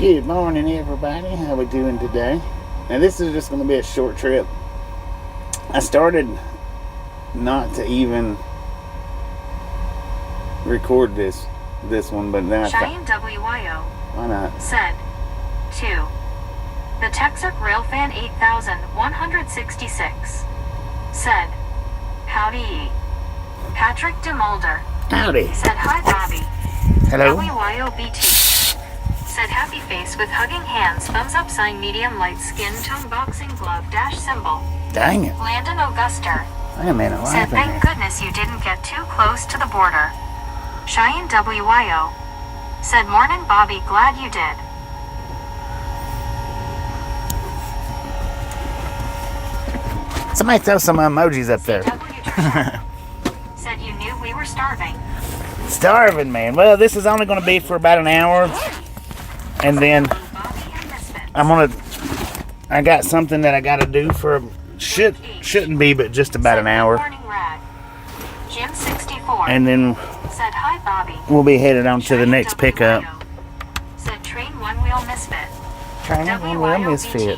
Good morning, everybody. How we doing today? Now, this is just going to be a short trip. I started not to even record this one, but now Cheyenne WYO why not? said to the Texas Railfan 8166 said, "Howdy." Patrick DeMulder Howdy. said, "Hi, Bobby." Hello. WYOBT said, "Happy face with hugging hands, thumbs up sign, medium light skin tone, boxing glove dash symbol." Dang it. Landon Auguster Wait a minute. What said, happened "Thank here? goodness you didn't get too close to the border." Cheyenne WYO said, "Morning, Bobby, glad you did." Somebody throw some emojis up there. Said you knew we were starving. Starving, man. Well, this is only going to be for about an hour. And then I got something that I got to do for, shouldn't be, but just about an hour. Jim 64 And then said, "Hi, Bobby." we'll be headed on to the next pickup. Said, "Train one wheel misfit." Train one wheel misfit.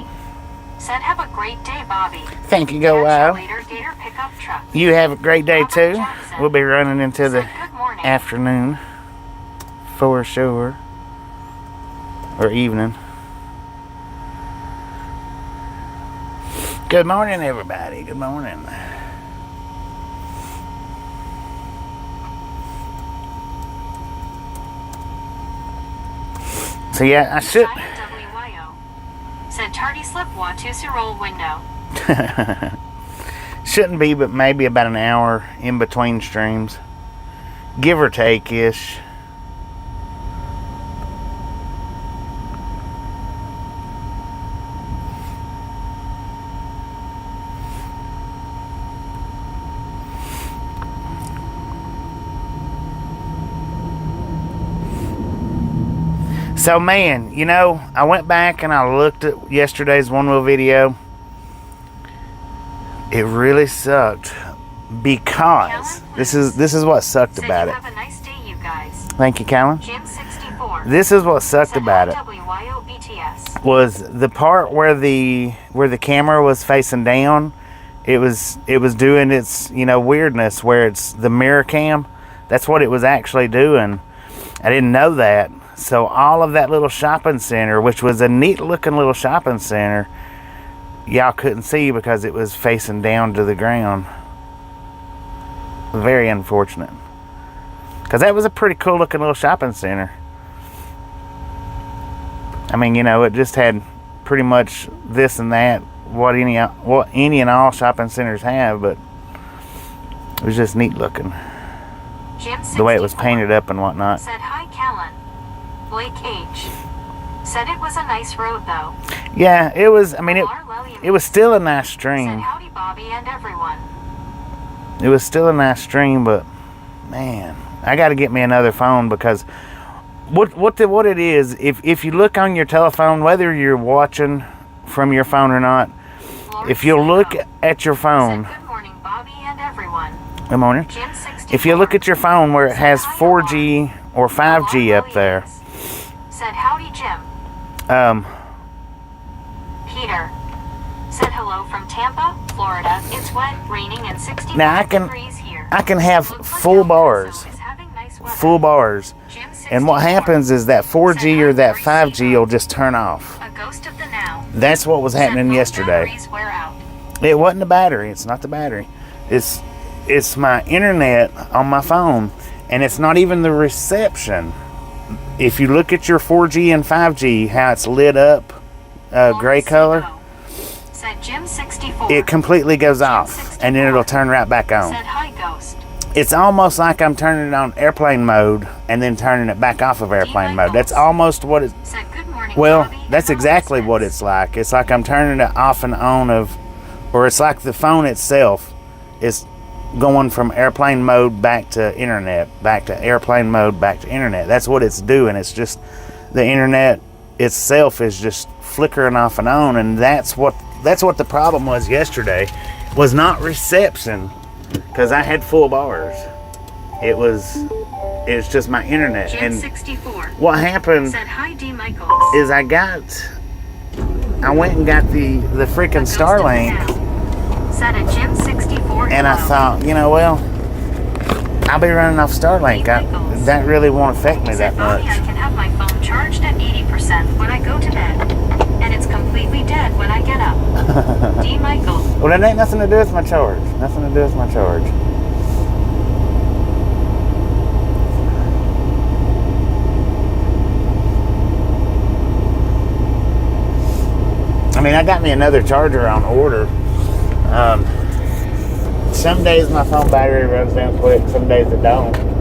Said, "Have a great day, Bobby." Thank you, go Catch wow. you later, Gator pickup truck. You have a great day too. We'll be running into the Said, "Good morning." afternoon for sure, or evening. Good morning, everybody. Good morning. So yeah, I should. Cheyenne WYO said, "Tardy slip Watusi roll window." Shouldn't be, but maybe about an hour in between streams, give or take ish. So man, you know, I went back and I looked at yesterday's one wheel video. It really sucked because this is what sucked Said, about "You it. have a nice day, you guys." Thank you, Callan. Jim 64 This is what sucked said, about it. WYO BTS. Was the part where the camera was facing down. It was doing its, you know, weirdness where it's the mirror cam. That's what it was actually doing. I didn't know that. So all of that little shopping center, which was a neat looking little shopping center, y'all couldn't see because it was facing down to the ground. Very unfortunate. Because that was a pretty cool looking little shopping center. I mean, you know, it just had pretty much this and that, what any and all shopping centers have, but it was just neat looking. Jim The way it was 64 painted up and whatnot. said, "Hi, Callan." Blake H said, "It was a nice road, though." Yeah, it was, I mean, Lar Lillian it was still a nice said, stream. "Howdy, Bobby and everyone." It was still a nice stream, but man, I got to get me another phone because what it is, if you look on your telephone, whether you're watching from your phone or not, if you look at your phone, Said, "Good morning, Bobby and everyone." good morning. Jim 64 If you look at your phone where it has 4G or 5G up there, said, "Howdy, Jim." Peter said, "Hello from Tampa, Florida. It's wet, raining, and 65 now degrees here." I can have Looks like full El Paso bars, is having nice weather. full bars, Jim and what 64 happens is that 4G or that 5G will just turn off. A ghost of the now. That's what was happening Said, "Phone yesterday. batteries wear out." It wasn't the battery. It's not the battery. It's my internet on my phone, and it's not even the reception. If you look at your 4G and 5G, how it's lit up, gray color, Said Jim 64 it completely goes off, and then it'll turn right back on. said, "Hi, ghost." It's almost like I'm turning it on airplane mode and then turning it back off of airplane mode. That's almost what it. Said, "Good morning, Well, Bobby that's and exactly all what listeners." it's like. It's like I'm turning it off and on or it's like the phone itself is going from airplane mode back to internet, back to airplane mode, back to internet. That's what it's doing. It's just the internet itself is just flickering off and on, and that's what the problem was yesterday. Was not reception, because I had full bars. It was It's just my internet. Jim And 64 what happened said hi D. Michaels. is I went and got the freaking Starlink, Said a Jim 64 and I thought, you know, well, I'll be running off Starlink. That really won't affect me that much. I can have my phone charged at 80% when I go to bed, and it's completely dead when I get up. D. Michaels. Well, that ain't nothing to do with my charge. Nothing to do with my charge. I mean, I got me another charger on order. Some days my phone battery runs down quick, some days it don't.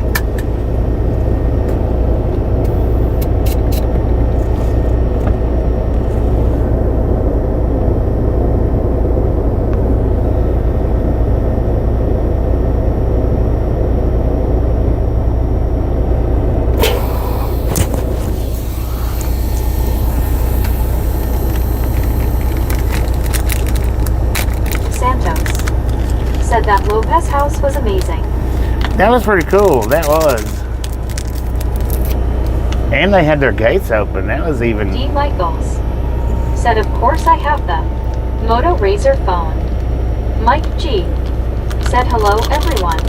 Said that Lopez house was amazing. That was pretty cool. That was. And they had their gates open. That was even. D. Michaels said, of course I have the Moto Razr phone. Mike G said, hello everyone.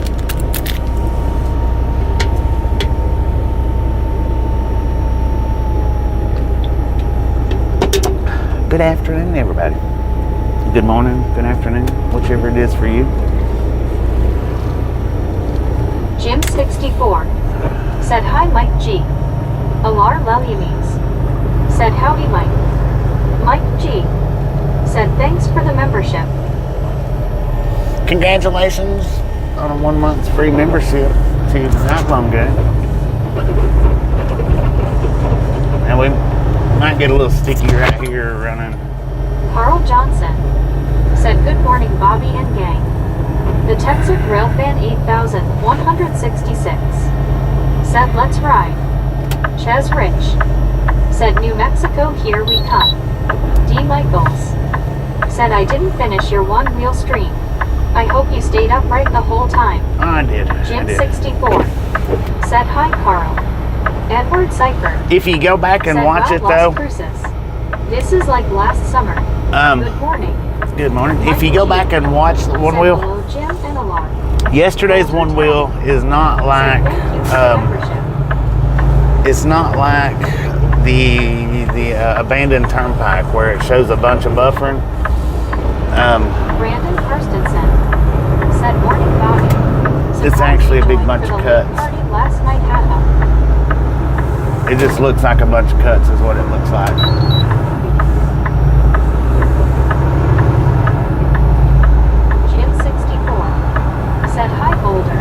Good afternoon, everybody. Good morning, good afternoon, whichever it is for you. Jim 64 said, hi Mike G. Alar Lelyamese said, howdy Mike. Mike G said, thanks for the membership. Congratulations on a 1 month free membership to Night Long Game. And we might get a little sticky right here running. Carl Johnson said, good morning Bobby and gang. The Texas Railfan 8166 said, let's ride. Ches Rich said, New Mexico, here we come. D. Michaels said, I didn't finish your one-wheel stream. I hope you stayed upright the whole time. I did. Jim 64 said, hi Carl. Edward Cypher. If you go back and said, watch it though. Las Cruces. This is like last summer. Good morning. Good morning. If you go back and watch the one wheel, hello, Jim and Alar. yesterday's one wheel is not like it's not like the abandoned turnpike where it shows a bunch of buffering. Brandon Karstensen said, morning Bobby. It's actually a big bunch of cuts. Party last night had It just looks like a bunch of cuts is what it looks like. said, hi Boulder.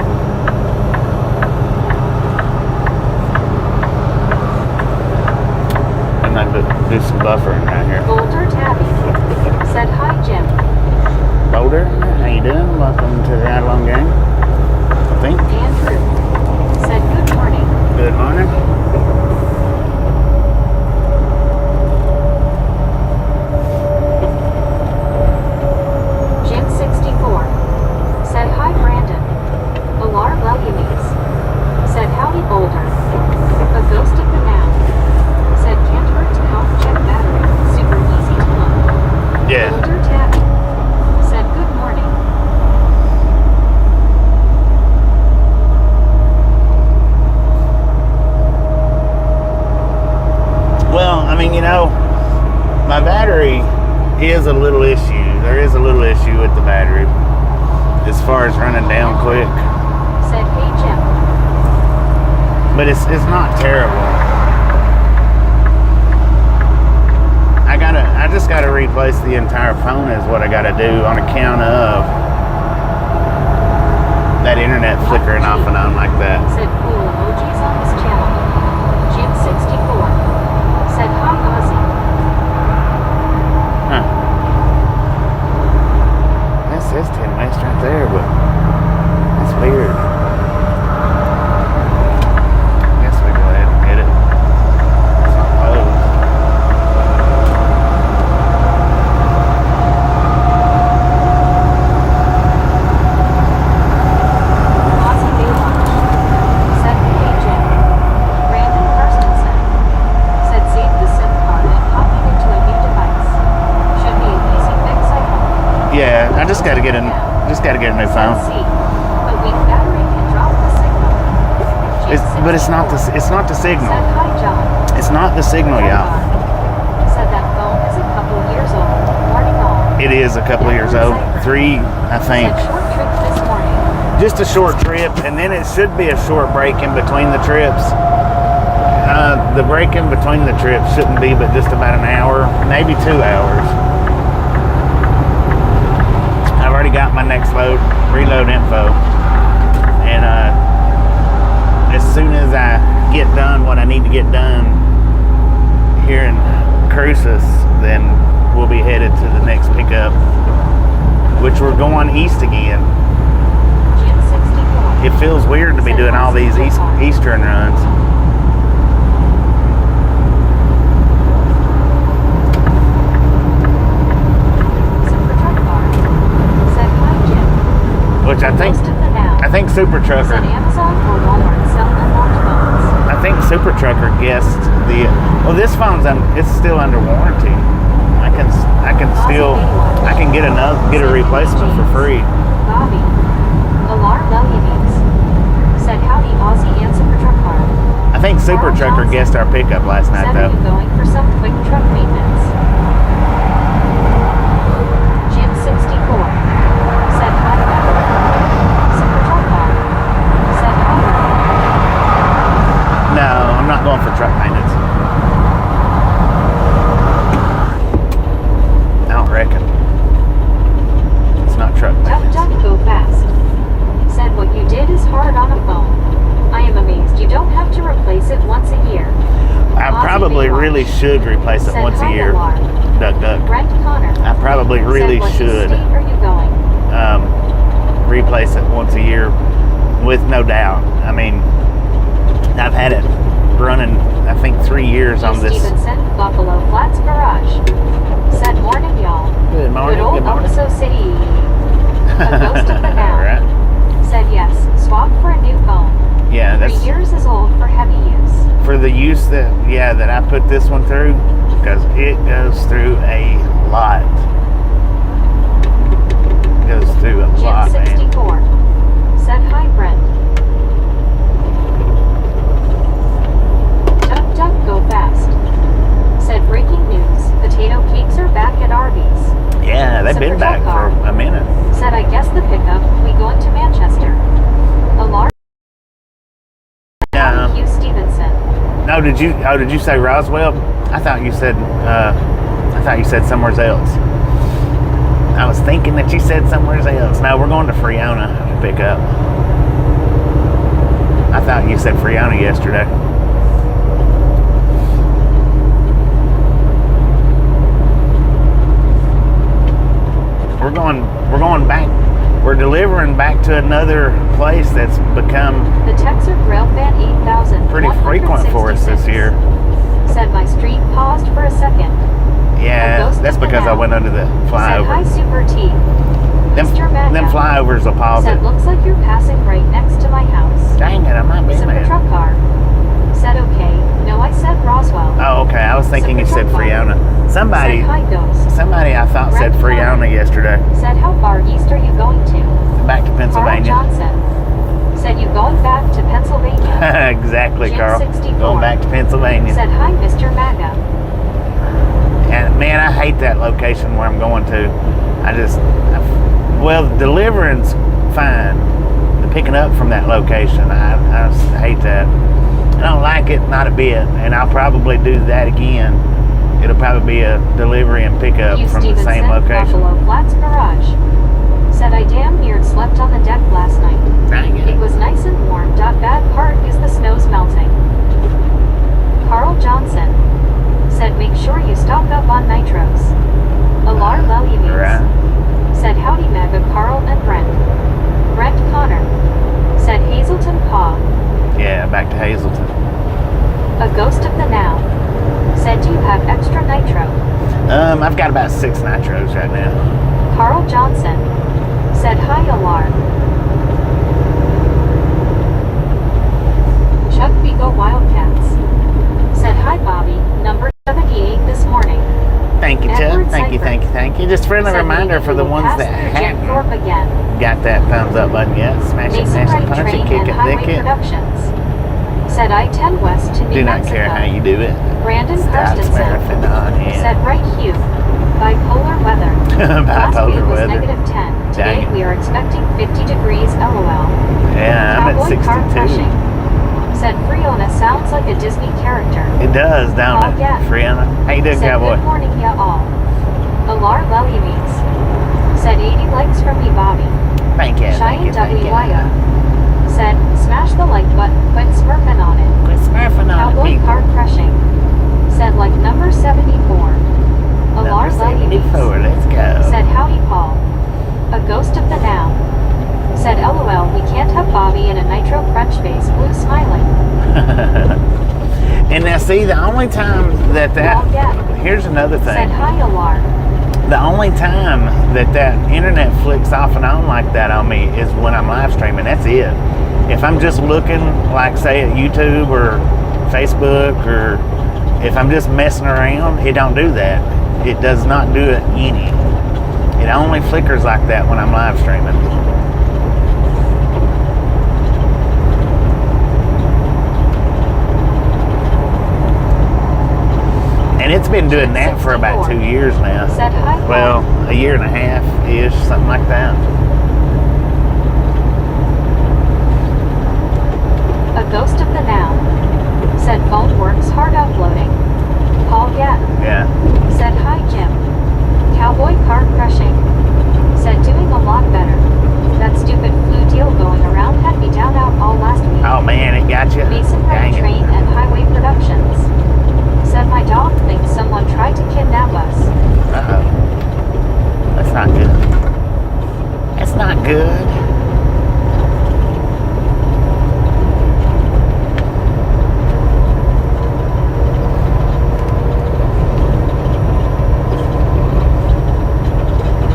And I do some buffering right here. Boulder Tabby said, hi Jim. Boulder, how you doing? Welcome to the Ride Along Gang. I think. Andrew said, good morning. Good morning. Jim 64 said, hi Brandon. Alar Lelyamese said, howdy Boulder. A ghost of the now said, can't hurt to help check battery. Super easy to load. Yeah. Boulder Tabby said, good morning. Well, I mean, you know, my battery is a little issue. There is a little issue with the battery as far as running down quick. Said, hey Jim. But it's not terrible. I just gotta replace the entire phone is what I gotta do on account of that internet flickering off and on like that. Said, cool emojis on this channel. Jim 64 said, hi Ozzy. Huh. That says 10 West right there, but that's weird. I guess we go ahead and hit it. It's not closed. Ozzy Baywatch said, Yeah, I just got to get a new phone. Said C. The weak battery can drop the signal. But it's not the signal. Said hi, John. It's not the signal, y'all. Said that phone is a couple years old. Warning all. It is a couple of years old. 3, I think. Said short trip this morning. Just a short trip, and then it should be a short break in between the trips. The break in between the trips shouldn't be but just about an hour, maybe 2 hours. I've already got my next reload info, and as soon as I get done what I need to get done here in Cruces, then we'll be headed to the next pickup, which we're going east again. It feels weird to be doing all these eastern runs. Which I think Super Trucker. I think Super Trucker guessed this phone's it's still under warranty. I can get a replacement for free. Bobby, alarm Williams said howdy Aussie and Super Truck car. I think Super Trucker guessed our pickup last night though. Said going for some quick truck maintenance. Jim 64 said hi. Super Truck car said hi. No, I'm not going for truck maintenance. I don't reckon. It's not truck maintenance. Duck, go fast. Said what you did is hard on a phone. I am amazed you don't have to replace it once a year. I probably really should replace it once a year. Duck. Brent Connor. I probably really should state are you going? replace it once a year with no doubt. I mean, I've had it running, I think, 3 years on this. Stevenson, Buffalo Flats Garage. Said morning, y'all. Good morning. Good old Good morning. Oso City. A ghost of the now. Right. Said yes. Swap for a new phone. Yeah, 3 that's years is old for heavy use. for the use that I put this one through, because it goes through a lot. It goes through a lot, Jim man. 64. Said hi, Brent. Duck, go fast. Said breaking news. Potato cakes are back at Arby's. Yeah, they've been back for a minute. Said I guess the pickup, we going to Manchester. A large Hugh Stevenson. No, did you say Roswell? I thought you said somewhere else. I was thinking that you said somewhere else. No, we're going to Freona to pick up. I thought you said Freona yesterday. We're going back. We're delivering back to another place that's become The Texas Railfan 8000. pretty frequent for us this year. Said my street paused for a second. Yeah, that's because I went under the Said hi, flyover. Super T. Mr. Magna. Them flyovers will pause Said it. looks like you're passing right next to my house. Dang it, I might be Super there. truck car. Said okay. No, I said Roswell. Oh, okay. I was thinking you said Freona. Somebody Said hi, Ghost. I thought said Freona yesterday. Said how far east are you going to? Back to Carl Pennsylvania. Johnson. Said you going back to Pennsylvania. Exactly, Jim Carl. 64. Going back to Pennsylvania. Said hi, Mr. Maga. And man, I hate that location where I'm going to. Well, delivering's fine. The picking up from that location, I hate that. I don't like it, not a bit. And I'll probably do that again. It'll probably be a delivery and pickup Hugh from the same Stevenson, location. Buffalo Flats Garage. Said I damn near slept on the deck last night. Dang It it. was nice and warm. Bad part is the snow's melting. Carl Johnson. Said make sure you stock up on nitros. Alar Lelymes. Right. Said howdy Mega Carl and Brent. Brent Connor. Said Hazelton Paw. Yeah, back to Hazelton. A ghost of the now. Said do you have extra nitro? I've got about 6 nitros right now. Carl Johnson. Said hi Alarm. Chuck Vigo Wildcats. Said hi Bobby, number 78 this morning. Thank you, Chuck. Edward Thank you, thank you, thank you. Just friendly Said reminder maybe for the we will ones pass that through haven't Jim Thorpe again. got that thumbs up button yet. Smash it, Mason smash it, Wright punch it, Train kick and it, Highway dick it. Productions. Said I-10 West to New Do not Mexico. care how you do it. Brandon Stop Karstensen. smurfing on here. Said right Hugh. Bipolar weather. Last Bipolar week was weather. -10. Today Dang it. we are expecting 50 degrees LOL. Yeah, I'm at Cowboy car 62. crushing. Said Friona sounds like a Disney character. It does, don't it? Yeah. Friena. How you doing, Said cowboy? good morning ya all. Alar Leliames. Said 80 likes from me Bobby. Thank you, thank you, Cheyenne thank you. WYO. Said smash the like button, quit smurfing on it. Quit smurfing on it, Cowboy people. car crushing. Said like number 74. Alar Number Leliames. 74, let's go. Said howdy Paul. A ghost of the now. Said LOL, we can't have Bobby in a nitro crunch face, blue smiling. And now see, the only time that Well, yeah. here's another Said thing. hi Alar. The only time that internet flicks off and on like that on me is when I'm live streaming. That's it. If I'm just looking, like say at YouTube or Facebook, or if I'm just messing around, it don't do that. It does not do it any. It only flickers like that when I'm live streaming. And it's been doing that for about 2 years now. Said hi Paul. Well, a year and a half-ish, something like that. A ghost of the now. Said phone works hard uploading. Paul yeah. Yeah. Said hi Jim. Cowboy car crushing. Said doing a lot better. That stupid flu deal going around had me down out all last week. Oh man, it got you. Mason Wright Dang it. Train and Highway Productions. Said my dog thinks someone tried to kidnap us. Uh-oh. That's not good. That's not good.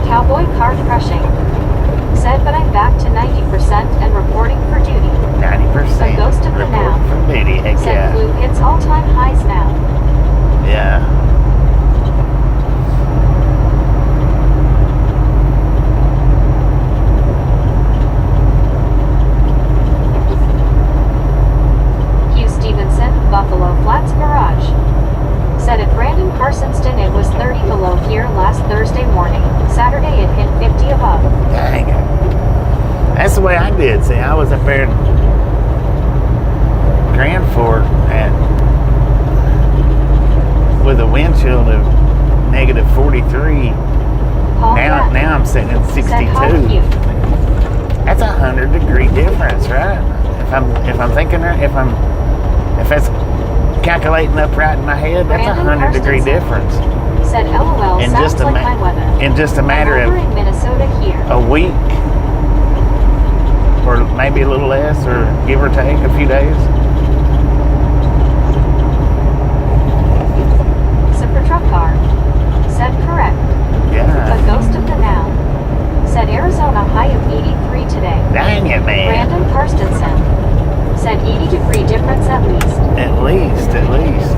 Cowboy car crushing. Said but I'm back to 90% and reporting for duty. 90%. A ghost of the report now. from Biddy. Heck Said yeah. flu hits all-time highs now. Yeah. Hugh Stevenson, Buffalo Flats Garage. Said at Brandon Carsonston it was 30 below here last Thursday morning. Saturday it hit 50 above. Dang it. That's the way I did. See, I was up there in Grand Fork with a wind chill of negative 43. Paul yeah. Now I'm sitting at 62. Said hi Hugh. That's 100-degree difference, right? If I'm thinking right, if that's calculating up right in my head, that's Brandon 100-degree Carsonson. difference. Said LOL In sounds just a like my weather. in just a matter I'm over of in Minnesota here. a week, or maybe a little less, or give or take a few days. Super truck car. Said correct. A Yeah. ghost of the now. Said Arizona high of 83 today. Dang it, man. Brandon Karstensen. Said 80-degree difference at least. At least.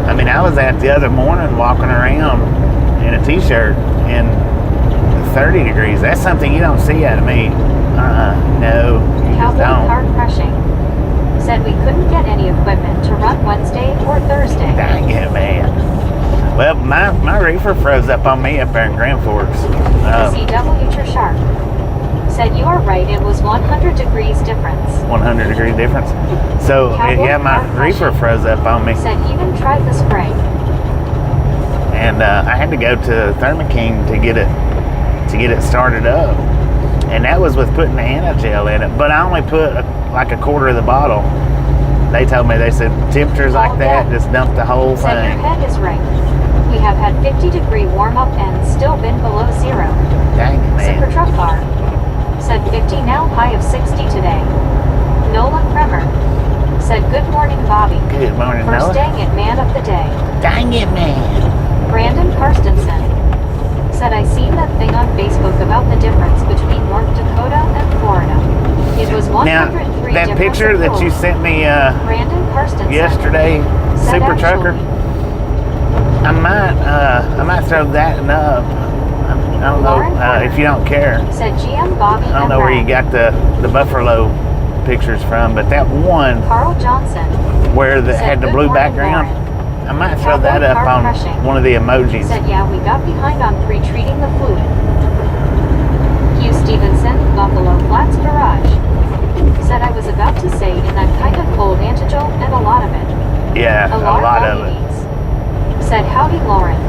I mean, I was out the other morning walking around in a t-shirt in 30 degrees. That's something you don't see out of me. No, you just Cowboy don't. car crushing. Said we couldn't get any equipment to run Wednesday or Thursday. Dang it, man. Well, my reefer froze up on me up there in Grand Forks. CW Sharp. Said you are right, it was 100 degrees difference. 100-degree difference. So, Cowboy yeah, my car reefer crushing. froze up on me. Said even tried the spray. And I had to go to Thermo King to get it started up, and that was with putting the anti-gel in it. But I only put like a quarter of the bottle. They told me, they said temperatures like that, yeah. just dump the whole Said your thing. head is right. We have had 50-degree warm-up and still been below zero. Dang it, Super man. truck car. Said 50 now, high of 60 today. Nolan Kremer. Said good morning Bobby. Good morning, First Noah. dang it man of the day. Dang it, man. Brandon Karstensen. Said I seen that thing on Facebook about the difference between North Dakota and Florida. It was Now, 103 that picture that you sent me Brandon Karstensen yesterday, said Super Trucker, I might throw that up. I don't know if you don't care. Said GM Bobby I don't know where you got the Buffalo pictures from, but that one Carl Johnson where it had the blue background, I might throw that up on one of the emojis. Said, yeah, we got behind on pre-treating the fluid. Hugh Stevenson, Buffalo Flats Garage. Said I was about to say in that kind of cold antigen and a lot of it. Yeah, a lot of it. Said howdy Lauren.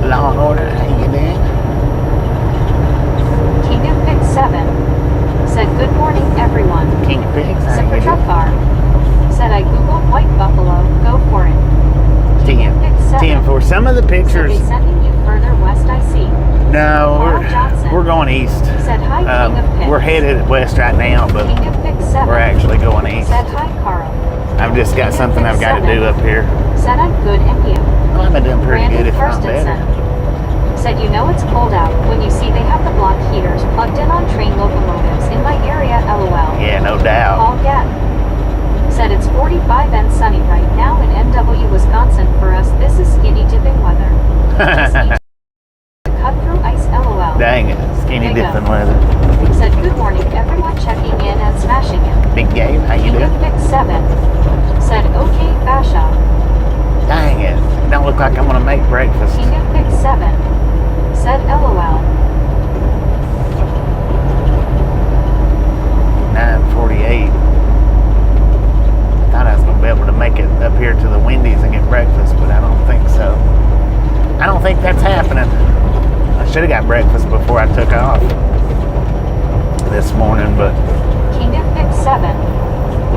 Law and Order, how you doing? King of Pick 7 said good morning everyone. King of Pigs, how Super you Truck doing? Car said I googled White Buffalo, go for it. King of Pick 7 for some of the said pictures. they sending you further west I see. No, Carl Johnson we're going east. said hi King of Pick. We're headed west right now, but King of Pick 7 we're actually going east. said hi Carl. I've just got something I've got to do up here. Said I'm good and you. Well, I've been doing pretty Brandon good, if not Karstensen better. said you know it's cold out when you see they have the block heaters plugged in on train locomotives in my area LOL. Yeah, no doubt. Paul Gatt said it's 45 and sunny right now in NW, Wisconsin. For us, this is skinny dipping weather. Just need to cut through ice LOL. Dang it, skinny Big dipping up. weather. Said good morning everyone checking in and smashing it. Big Gabe, how you King doing? of Pick 7 said okay Basha. Dang it, don't look like I'm gonna make breakfast. King of Pick 7 said LOL. 9:48. Thought I was gonna be able to make it up here to the Wendy's and get breakfast, but I don't think so. I don't think that's happening. I should have got breakfast before I took off this morning, but King of Pick 7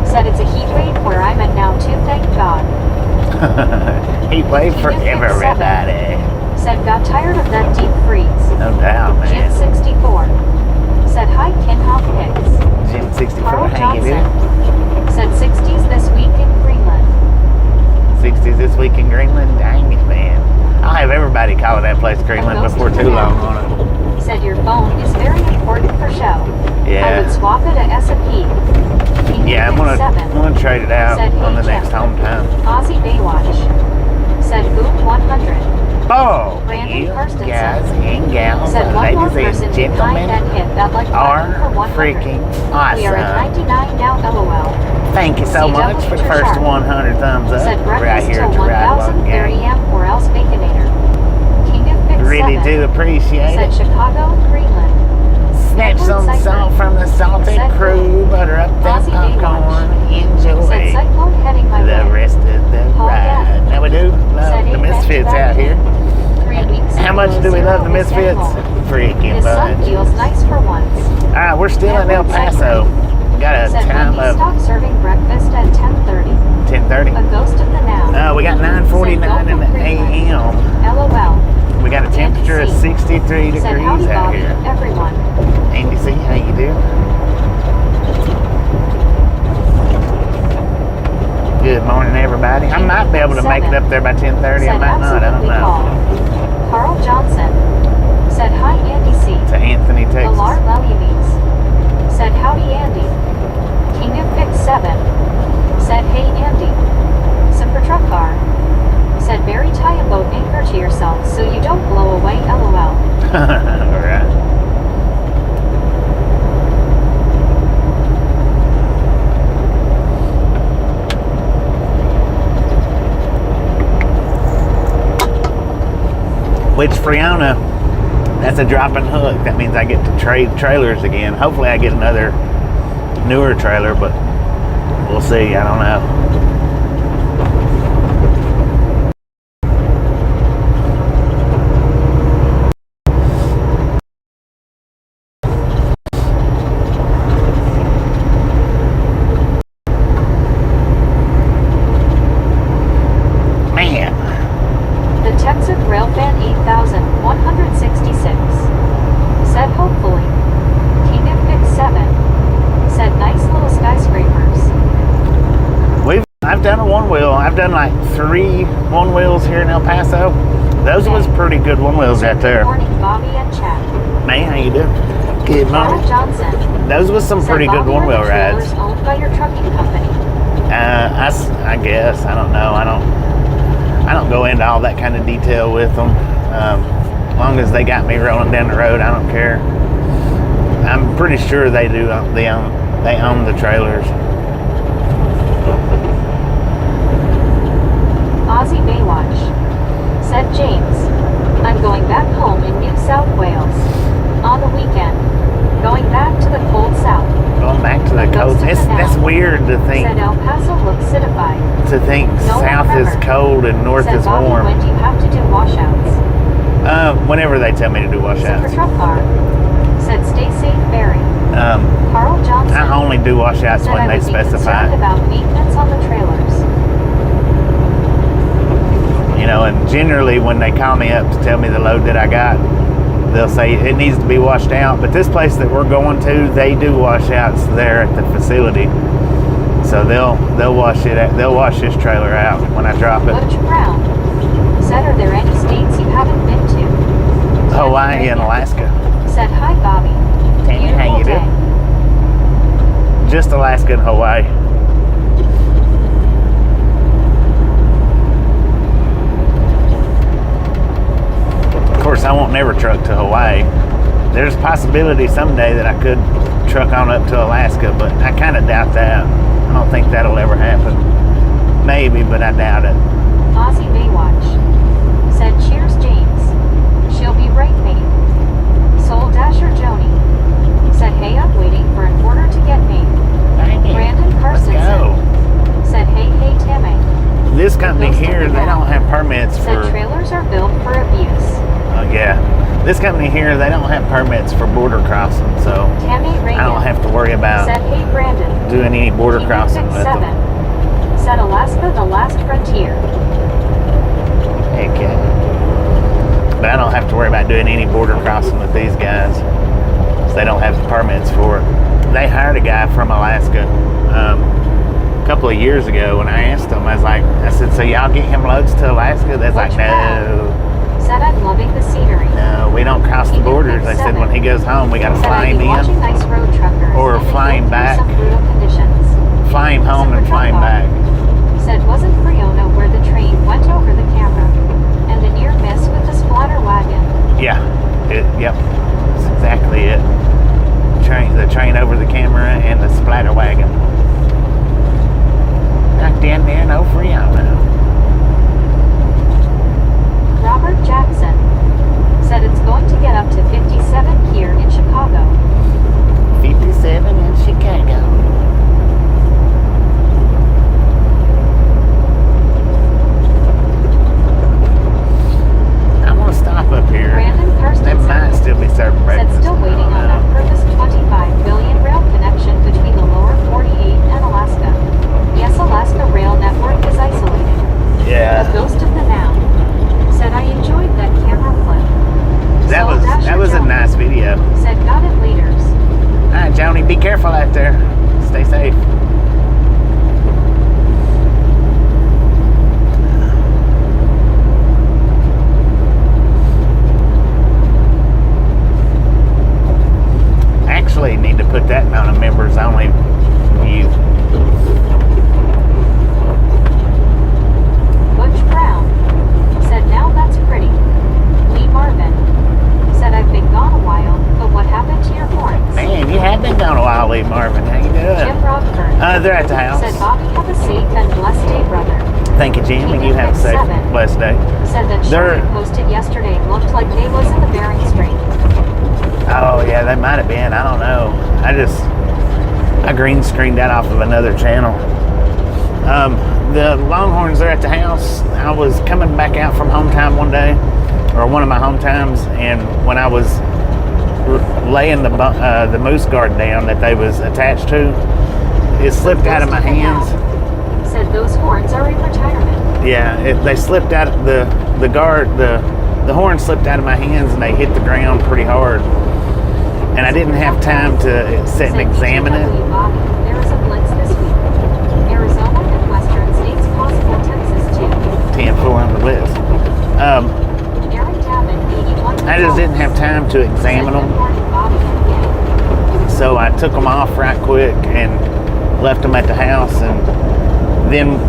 said it's a heat wave where I'm at now too, thank God. heat wave for King of Pick 7 everybody. said got tired of that deep freeze. No doubt, Jim man. 64 said hi Kinhop Picks. Jim 64, Carl how you Johnson doing? said 60s this week in Greenland. 60s this week in Greenland? Dang it, man. I'll have everybody calling that place Greenland before too long on it. Said your phone is very important for show. I Yeah. would swap it at S&P. Yeah, I'm gonna trade it out Said, on the hey, next Jeff. home time. Aussie Baywatch said boom 100. Oh, Brandon you Karstensen guys and gals, said one more ladies person and behind gentlemen, that hit that like button for are 100. freaking We are at awesome. 99 now LOL. Thank you so CW much for the Sharp first 100 thumbs up said right breakfast here till at the Ride Along 1030 Gang. am or else Baconator. King of Pick Really 7 do appreciate said it. Chicago, Greenland. Snatch some Cyclone salt from the salted said crew, butter up that Aussie popcorn, Said enjoy cyclone heading my the way. rest of the Paul ride. Gatt Now we do love said the ain't Misfits that out here. 3 weeks How much below do we love the zero was Misfits? normal. Freaking This sun bunch. feels nice for once. Alright, we're still in El Paso. Got a Said time when he of stopped serving breakfast at 10:30. 10:30. A ghost of the now. We got 9:49 in the a.m. LOL. We got a temperature of 63 Said howdy degrees out Bobby, here. everyone. Andy C, how you doing? Good morning, everybody. I might be able to make it up there by 10:30. I Said might not. I don't absolutely know. call. Carl Johnson said hi Andy C. To Anthony, Texas. Alar Lelyunes said howdy Andy. King of Pick 7 said hey Andy. Super Truck Car said bury tie a boat anchor to yourself so you don't blow away LOL. Alright. Which Friona, that's a dropping hook. That means I get to trade trailers again. Hopefully I get another newer trailer, but we'll see. I don't know. Man, The Texas Railfan 8166 said hopefully. King of Pick 7 said nice little skyscrapers. we've I've done a one wheel. I've done like 3 one wheels here in El Paso. Those was pretty good one wheels right there. Good morning, Bobby and Chad. Man, how you doing? Good Carl morning. Johnson. Those was some Said, pretty good Bobby, one wheel are the rides. trailers owned by your trucking company? I guess. I don't know. I don't go into all that kind of detail with them. As long as they got me rolling down the road, I don't care. I'm pretty sure they do. They own the trailers. Aussie Baywatch. Said James. I'm going back home in New South Wales. On the weekend. Going back to the cold south. Going back to the coast. That's weird to think. Said El Paso looks citified. To think No south is November. cold and north Said is Bobby, warm. when do you have to do washouts? Whenever they tell me to do Super washouts. truck car. Said stay safe, Barry. Carl Johnson. I only do washouts said when I they would be specify. concerned about maintenance on the trailers. You know, and generally when they call me up to tell me the load that I got, they'll say it needs to be washed out. But this place that we're going to, they do washouts there at the facility. So they'll wash it. They'll wash this trailer out when I drop it. Butch Brown said, are there any states you haven't been to? Hawaii and Alaska. Said, hi, Bobby. Tammy, how you Beautiful doing? Just Alaska and Hawaii. Of course, I won't never truck to Hawaii. There's a possibility someday that I could truck on up to Alaska, but I kind of doubt that. I don't think that'll ever happen. Maybe, but I doubt it. Aussie Baywatch said, cheers, James. She'll be right, mate. Soul Dasher Joni said, hey, I'm waiting for an order to get made. Brandon Carson said, hey, Tammy. This company here, they don't have permits for... Said trailers are built for abuse. Oh, yeah. This company here, they don't have permits for border crossing, so Tammy Reagan I don't have to worry about said, hey, Brandon. doing any border crossing with them. Said Alaska, the last frontier. Heck yeah. But I don't have to worry about doing any border crossing with these guys. So they don't have the permits for it. They hired a guy from Alaska a couple of years ago, and I asked him, I said, so y'all get him loads to Alaska? They're like, no. Said, I'm loving the scenery. No, we don't cross the borders. They said when he goes home, we got to fly him in. Nice road truckers or fly him back. Some brutal conditions. Fly him home and fly him back. Said, wasn't Friona where the train went over the camera? And the near miss with the splatter wagon? Yeah. Yep. That's exactly it. The train over the camera and the splatter wagon. Not down there, no Friona. Robert Jackson said it's going to get up to 57 here in Chicago. 57 in Chicago. I'm gonna stop up here. Brandon Thurston They might still be serving breakfast. said still waiting on that purpose 25 billion rail connection between the lower 48 and Alaska. Yes, Alaska rail network is isolated. Yeah. The ghost of the now said I enjoyed that camera flip. That was a nice video. Said got it leaders. Alright, Joni, be careful out there. Stay safe. Actually, need to put that on a members only view. Butch Brown said now that's pretty. Lee Marvin said I've been gone a while, but what happened to your horns? Man, you have been gone a while, Lee Marvin. How you doing? Jim Rockford They're at the house. said Bobby have a safe and blessed day, brother. Thank you, Jim, and you have a safe, blessed day. Said that Sherry posted yesterday looked like they was in the Bering Strait. Oh, yeah, they might have been. I don't know. I green screened that off of another channel. The Longhorns are at the house. I was coming back out from home time one day, or one of my home times, and when I was laying the moose guard down that they was attached to, it slipped out of my hands. Said those horns are in retirement. Yeah, they slipped out of the guard. The horn slipped out of my hands, and they hit the ground pretty hard. And I didn't have time to sit and examine it. There is a blitz this week. Arizona and western 10 flew on the list. I just didn't have time to examine them. So I took them off right quick and left them at the house. And then,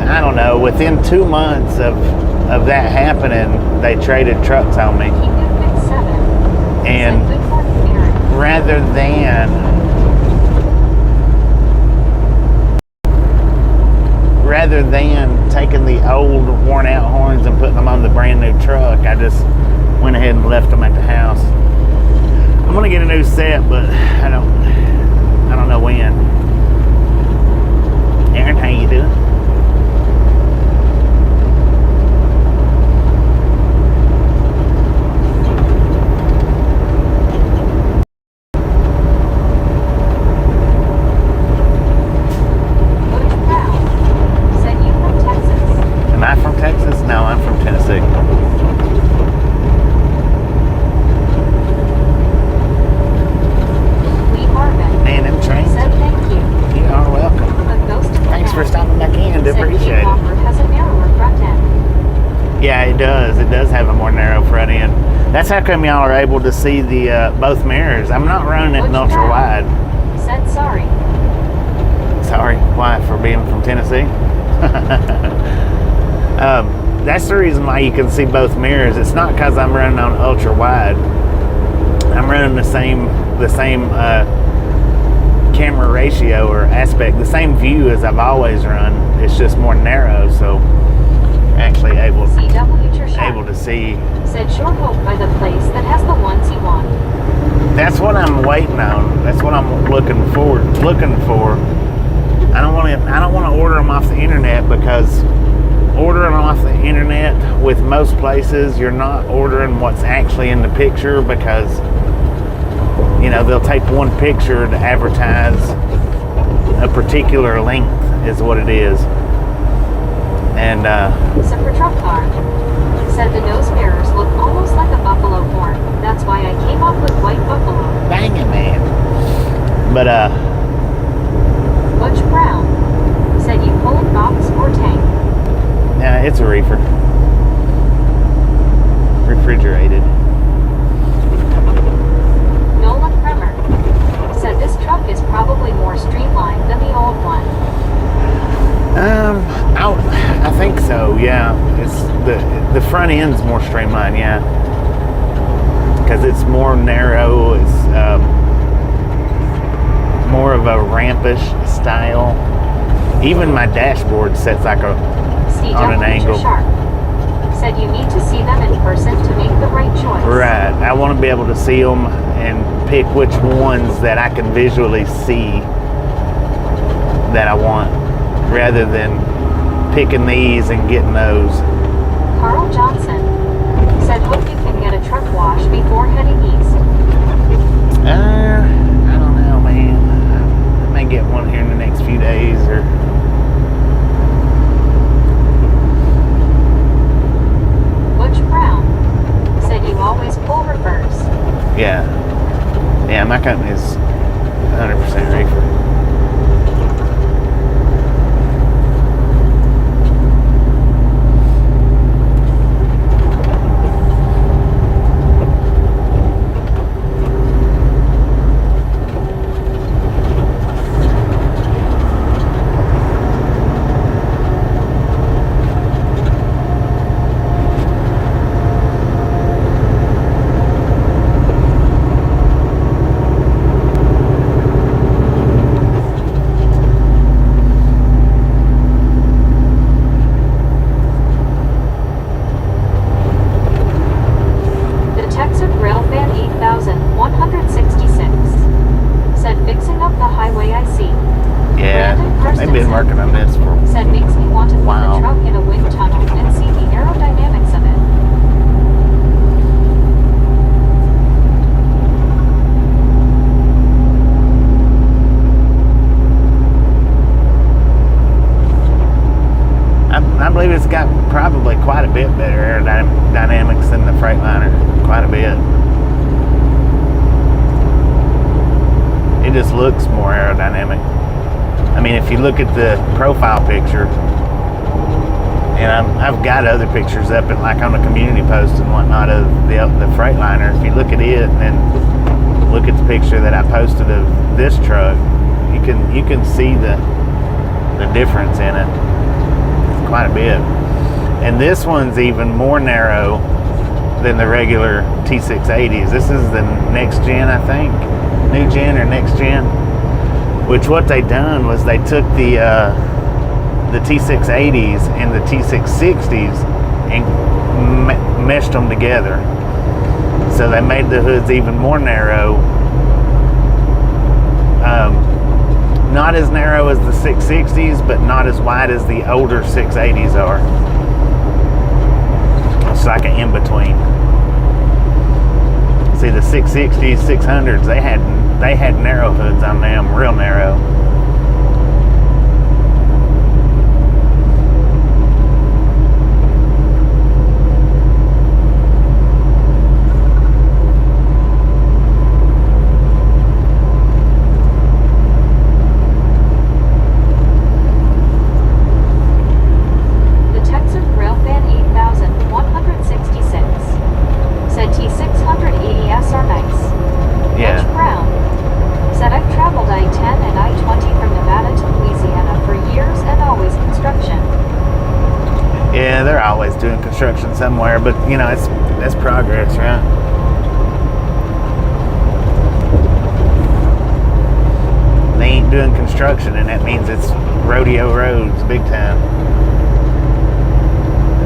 I don't know, within 2 months of that happening, they traded trucks on me. And rather than taking the old worn out horns and putting them on the brand new truck, I just went ahead and left them at the house. I'm gonna get a new set, but I don't know when. Aaron, how you doing? Am I from Texas? No, I'm from Tennessee. Man, them trains. Said thank you. You are welcome. The ghost of the Thanks for past stopping back in. said Appreciate it. Walker has a narrower front end. Yeah, it does. It does have a more narrow front end. That's how come y'all are able to see the both mirrors. I'm not running it in ultra wide. Said sorry. Sorry, why? For being from Tennessee? That's the reason why you can see both mirrors. It's not because I'm running on ultra wide. I'm running the same camera ratio or aspect, the same view as I've always run. It's just more narrow, so actually able to see. Said sure hope by the place that has the ones you want. That's what I'm waiting on. That's what I'm looking for. I don't want to order them off the internet, because ordering off the internet with most places, you're not ordering what's actually in the picture, because they'll take one picture to advertise a particular length is what it is. And Except for truck car. Said the nose mirrors look almost like a buffalo horn. That's why I came up with white buffalo. dang it, man. But Butch Brown said you pulled box or tank. yeah, it's a reefer. Refrigerated. Nolan Kremer said this truck is probably more streamlined than the old one. I think so. Yeah, it's the front end's more streamlined. Yeah, because it's more narrow. It's more of a rampish style. Even my dashboard sets like on an angle. Sharp said you need to see them in person to make the right choice. Right. I want to be able to see them and pick which ones that I can visually see that I want, rather than picking these and getting those. Carl Johnson said hope you can get a truck wash before heading east. I don't know, man. I may get one here in the next few days, or Butch Brown said you always pull reverse. yeah. Yeah, my company is 100% reefer. Working on this for said makes me want to put the truck in a wind tunnel and see the aerodynamics of it. I believe it's got probably quite a bit better aerodynamics than the Freightliner. Quite a bit. It just looks more aerodynamic. I mean, if you look at the profile picture, And I've got other pictures up and like on the community post and whatnot of the Freightliner. If you look at it and then look at the picture that I posted of this truck, you can see the difference in it quite a bit. And this one's even more narrow than the regular T680s. This is the next gen, I think, new gen or next gen. Which what they done was they took the T680s and the T660s and meshed them together. So they made the hoods even more narrow. Not as narrow as the 660s, but not as wide as the older 680s are. It's like an in-between. See, the 660s, 600s, they had narrow hoods on them, real narrow. Doing construction somewhere, but you know, that's progress, right? They ain't doing construction, and that means it's rodeo roads big time.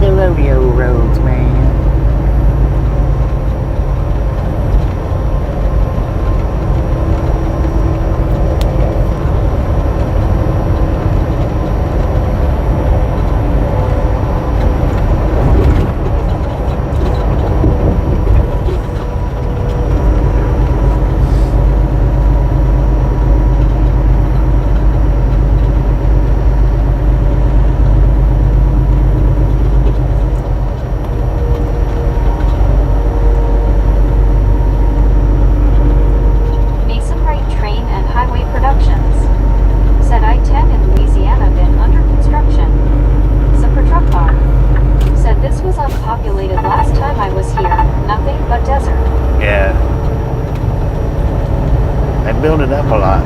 The rodeo roads, man. Build it up a lot.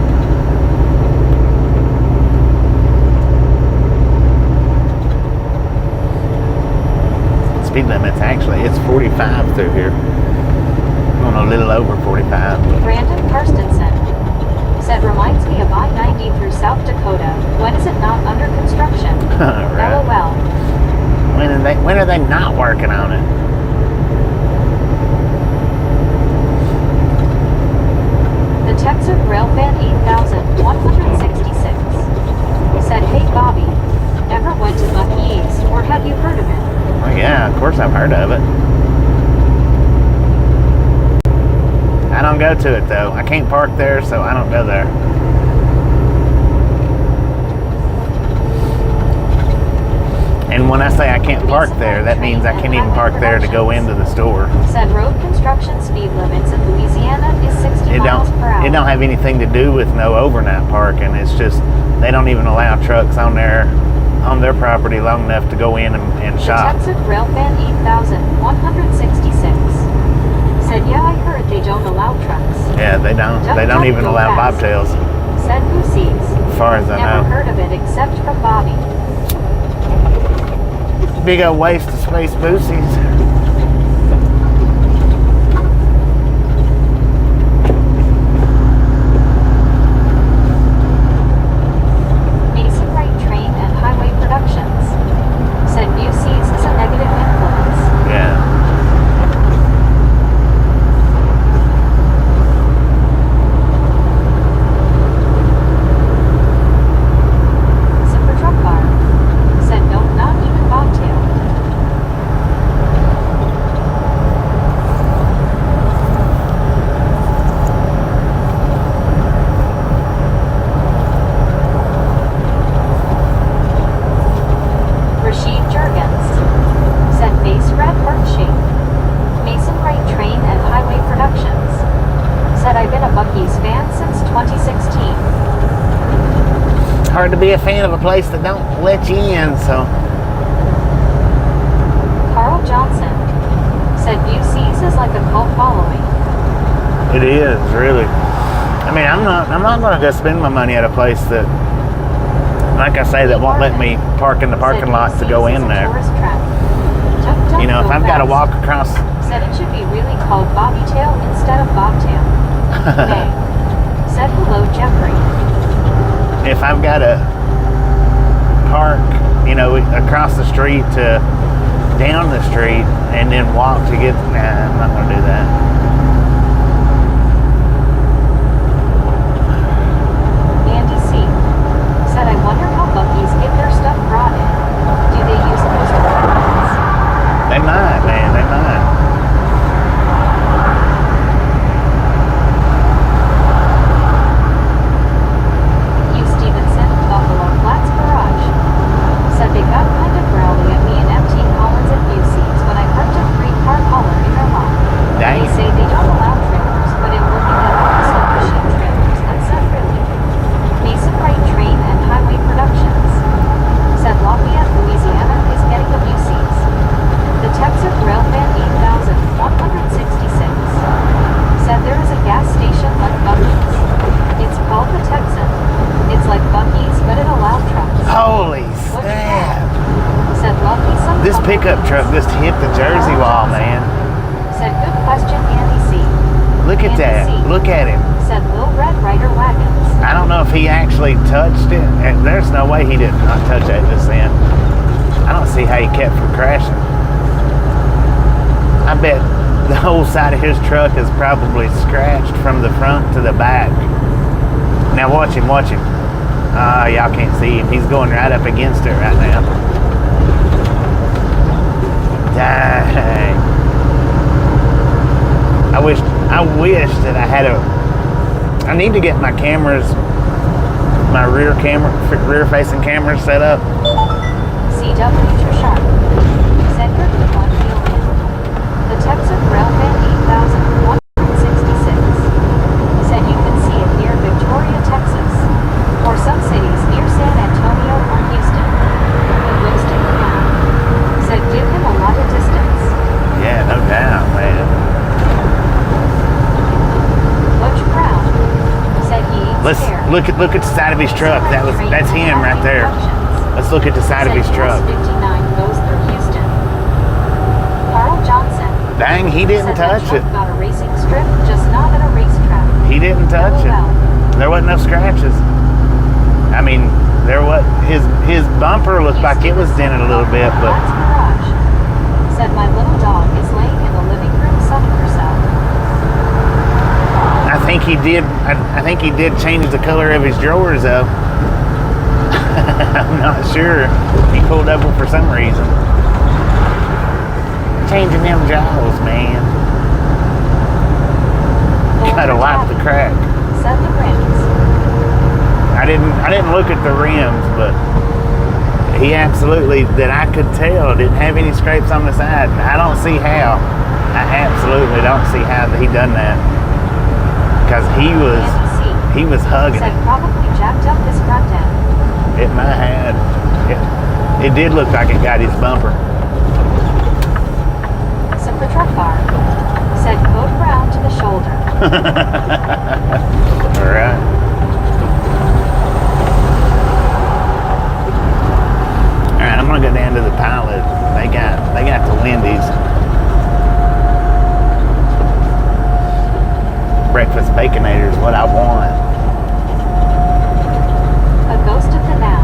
Speed limit's actually, it's 45 through here. Going a little over 45. Brandon Karstensen said, reminds me of I-90 through South Dakota. When is it not under construction? Right. LOL. When are they not working on it? The Texas Railfan 8166 said, hey Bobby, ever went to Buc-ee's or have you heard of it? Oh yeah, of course I've heard of it. I don't go to it though. I can't park there, so I don't go there. And when I say I can't park there, that means I can't even park there to go into the store. Said road construction speed limits in Louisiana is 60 miles per hour. It don't have anything to do with no overnight parking. It's just they don't even allow trucks on their property long enough to go in and shop. The Texas Railfan 8166 said, yeah, I heard they don't allow trucks. Yeah, they don't. They don't even allow bobtails. Said Lucy's. As far as I know. Never heard of it except from Bobby. Big old waste of space Boosies. Hard to be a fan of a place that don't let you in, so Said Buc-ee's is like a cult following. It is, really. I mean, I'm not going to go spend my money at a place that, like I say, that won't let me park in the parking lot to go in there. You know, if I've got to walk across... Said it should be really called Bobbytail instead of Bobtail. May. Said hello, Jeffrey. If I've got to park, you know, across the street to down the street and then walk to get... Nah, I'm not going to do that. Andy C. Said, I wonder how Buc-ee's get their stuff brought in. Do they use postal cards? They might, man. They might. Hugh Stevenson, Buffalo Flats Garage. Said they got kind of growly at me and MT Collins at Buc-ee's when I parked a 3-car hauler in their lot. Dang. They say they don't allow trailers, but in looking at all the slot machine trailers, that's not really. Mason Wright Train and Highway Productions. Said Lafayette, Louisiana is getting a Buc-ee's. The Texas Railfan 8166. Said there is a gas station like Buc-ee's. It's called the Texan. It's like Buc-ee's, but it allowed trucks. Holy What's snap. that? Said lovely some This pickup compliments. truck just hit the Jersey wall, man. Said good question, Andy C. Look at that. Look at him. Said Little Red Rider Wagons. I don't know if he actually touched it. There's no way he did not touch it just then. I don't see how he kept from crashing. I bet the whole side of his truck is probably scratched from the front to the back. Now watch him, watch him. Y'all can't see him. He's going right up against it right now. Dang. I wish that I had I need to get my cameras, my rear facing cameras set up. CW Trishard. Said good one wheel in. The Texas Railfan 8166. Said you can see it near Victoria, Texas. Or some cities near San Antonio or Houston. The Winston Canal. Said give him a lot of distance. Yeah, no doubt, man. Butch Brown. Said he eats Let's fair. look at the side of his truck. That's him right there. Let's look at the side of his truck. 59 goes through Houston. Carl Johnson. Dang, he didn't Said touch that it. truck got a racing strip, just not at a racetrack. He didn't touch it. LOL. There wasn't no scratches. I mean, his bumper looked like it was dented a little bit, but Flats Garage. Said my little dog is laying in the living room sunning herself. I think he did. I think he did change the color of his drawers, though. I'm not sure. He pulled over for some reason. Changing them jaws, man. Gotta wipe the crack. Said the rims. I didn't look at the rims, but he absolutely, that I could tell, didn't have any scrapes on the side. I don't see how. I absolutely don't see how he done that. Because he was hugging Said it. probably jacked up his front end. It might have. It did look like it got his bumper. Super truck bar. Said code brown to the shoulder. All right. All right, I'm gonna go down to the pilot. They got the Wendy's. Breakfast Baconator is what I want. A ghost of the now.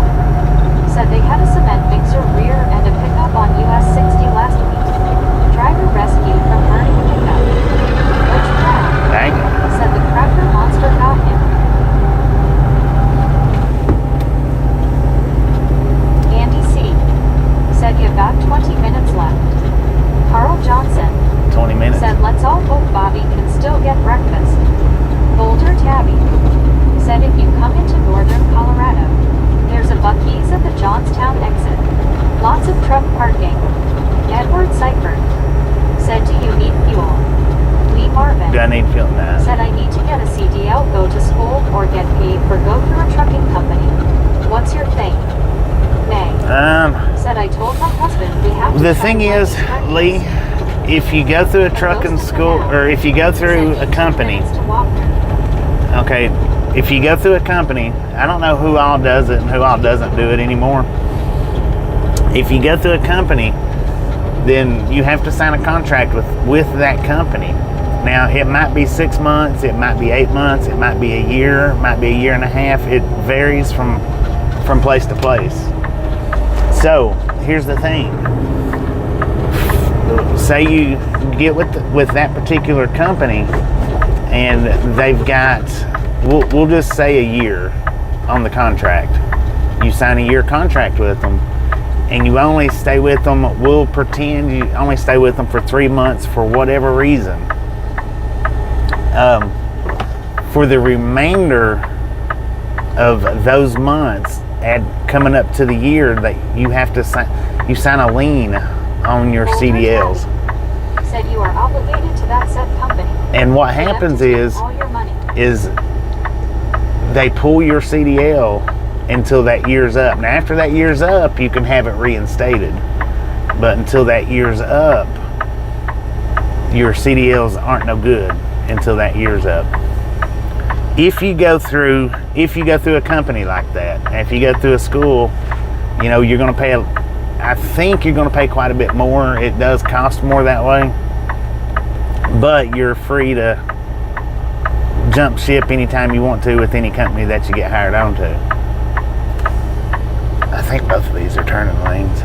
Said they had a cement mixer rear and a pickup on US 60 last week. Driver rescued from burning pickup. Butch Brown. Dang it. Said the cracker monster got him. Andy C. Said you got 20 minutes left. Carl Johnson. 20 minutes. Said let's all hope Bobby can still get breakfast. Boulder Tabby. Said if you come into northern Colorado, there's a Buc-ee's at the Johnstown exit. Lots of truck parking. Edward Seifert. Said do you need fuel? Lee Marvin. Do I need fuel now? Said I need to get a CDL, go to school, or get paid for go through a trucking company. What's your thing? May. Said I told my husband we have to The try thing to is, find Lee, if you go through a trucking school, or if you go through a company, okay, if you go through a company, I don't know who all does it and who all doesn't do it anymore. If you go through a company, then you have to sign a contract with that company. Now, it might be 6 months, it might be 8 months, it might be a year, it might be a year and a half. It varies from place to place. So, here's the thing. Say you get with that particular company, and they've got, we'll just say a year on the contract. You sign a year contract with them, and you only stay with them, we'll pretend you only stay with them for 3 months for whatever reason. For the remainder of those months, coming up to the year, that you have to sign a lien on your CDLs. Said you are obligated to that said company. And what happens is they pull your CDL until that year's up. Now, after that year's up, you can have it reinstated. But until that year's up, your CDLs aren't no good until that year's up. If you go through a company like that, if you go through a school, you're going to pay. I think you're going to pay quite a bit more. It does cost more that way, but you're free to jump ship anytime you want to with any company that you get hired on to. I think both of these are turning lanes.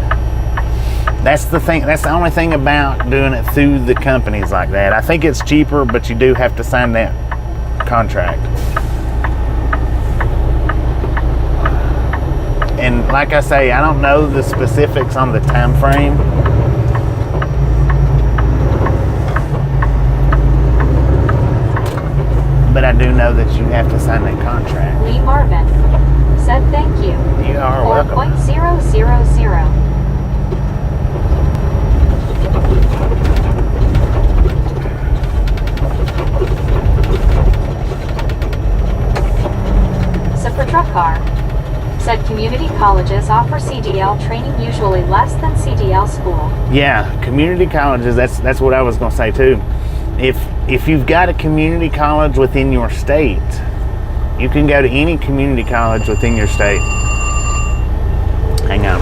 That's the thing. That's the only thing about doing it through the companies like that. I think it's cheaper, but you do have to sign that contract. And like I say, I don't know the specifics on the time frame. But I do know that you have to sign that contract. Lee Marvin said thank you. You are welcome. 4.000. Super Truck Car said community colleges offer CDL training usually less than CDL school. Yeah, community colleges, that's what I was going to say too. If you've got a community college within your state, you can go to any community college within your state. Hang on.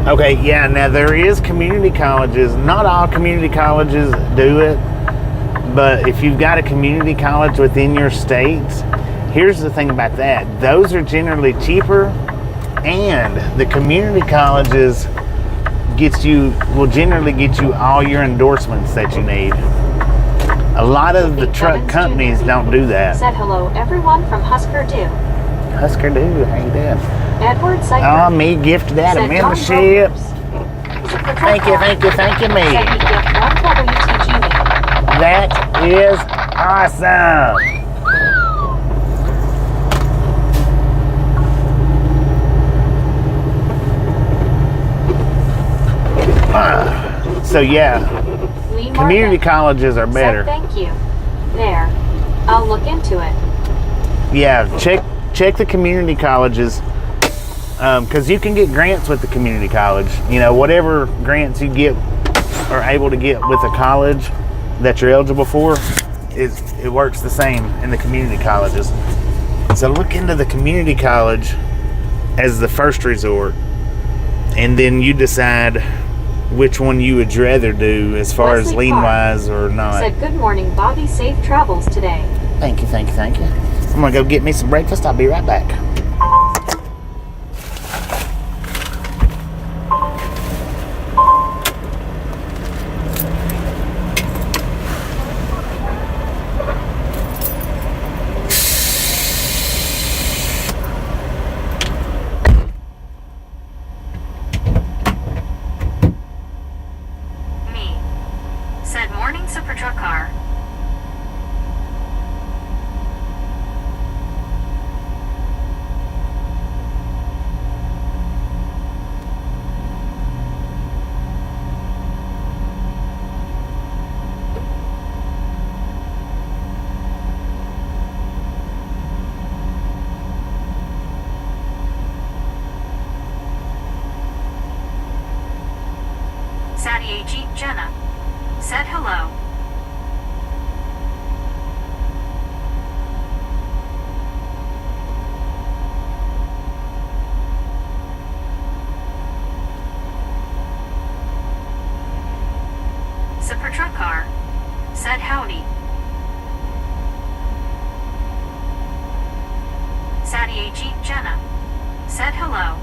Okay, yeah, now there is community colleges. Not all community colleges do it, but if you've got a community college within your state, here's the thing about that. Those are generally cheaper, and the community colleges will generally get you all your endorsements that you need. A lot of the truck companies don't do that. Said hello everyone from Husker Du. Husker Du, how you doing? Edward Cypher. Oh, me gifted that a membership. Thank you, me. Said he gift 1 WTG me. That is awesome. So yeah, Lee community Marvin colleges are better. said thank you. There. I'll look into it. Yeah, check the community colleges. Because you can get grants with the community college. Whatever grants you are able to get with a college that you're eligible for, it works the same in the community colleges. So look into the community college as the first resort, and then you decide which one you would rather do as far as lien-wise or not. Said good morning, Bobby. Safe travels today. Thank you. I'm gonna go get me some breakfast. I'll be right back. Said morning Jeep Jenna. Said hello.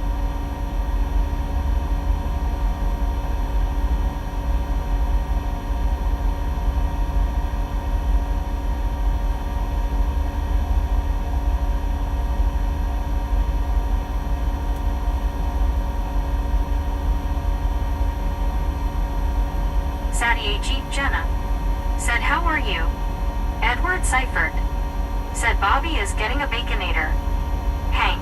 Jeep Jenna. Said how are you? Edward ciphered. Said Bobby is getting a baconator. Hank.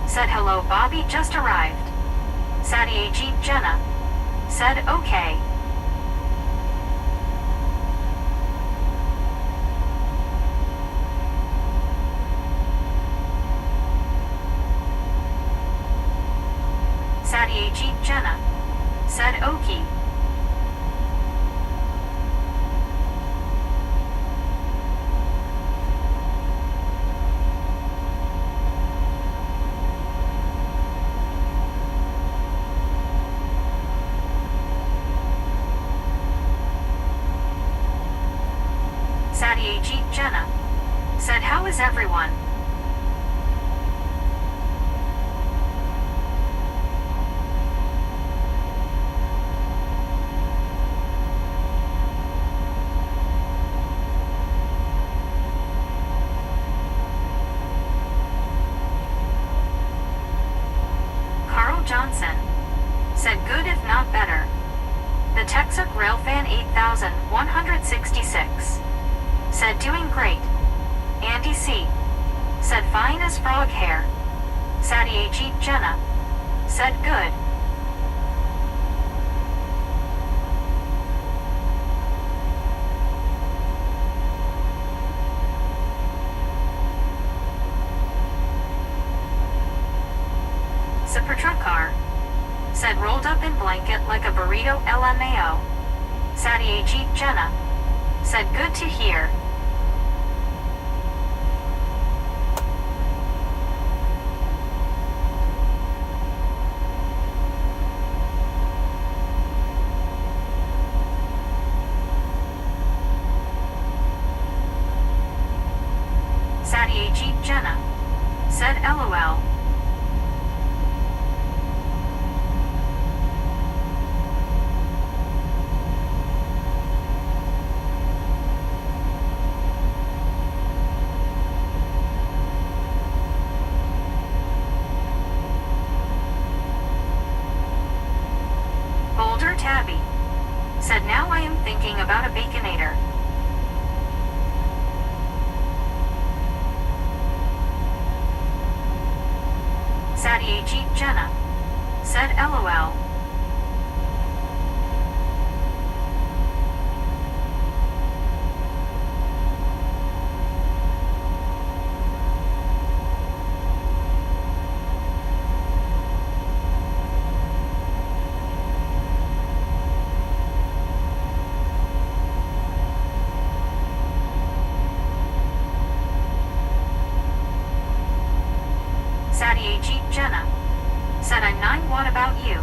Said hello Bobby just arrived. Sadia Jeep Jenna. Said okay. Sadia Jeep Jenna. Said okay. Sadia Jeep Jenna. Said how is everyone? Carl Johnson. Said good if not better. The Texas Railfan 8166. Said doing great. Andy C. Said fine as frog hair. Sadia Jeep Jenna. Said good. Super truck car. Said rolled up in blanket like a burrito LMAO. Sadia Jeep Jenna. Said good to hear. Sadia Jeep Jenna. Said LOL. Boulder Tabby. Said now I am thinking about a baconator. Sadia Jeep Jenna. Said LOL. Sadia Jeep Jenna. Said I'm 9 what about you?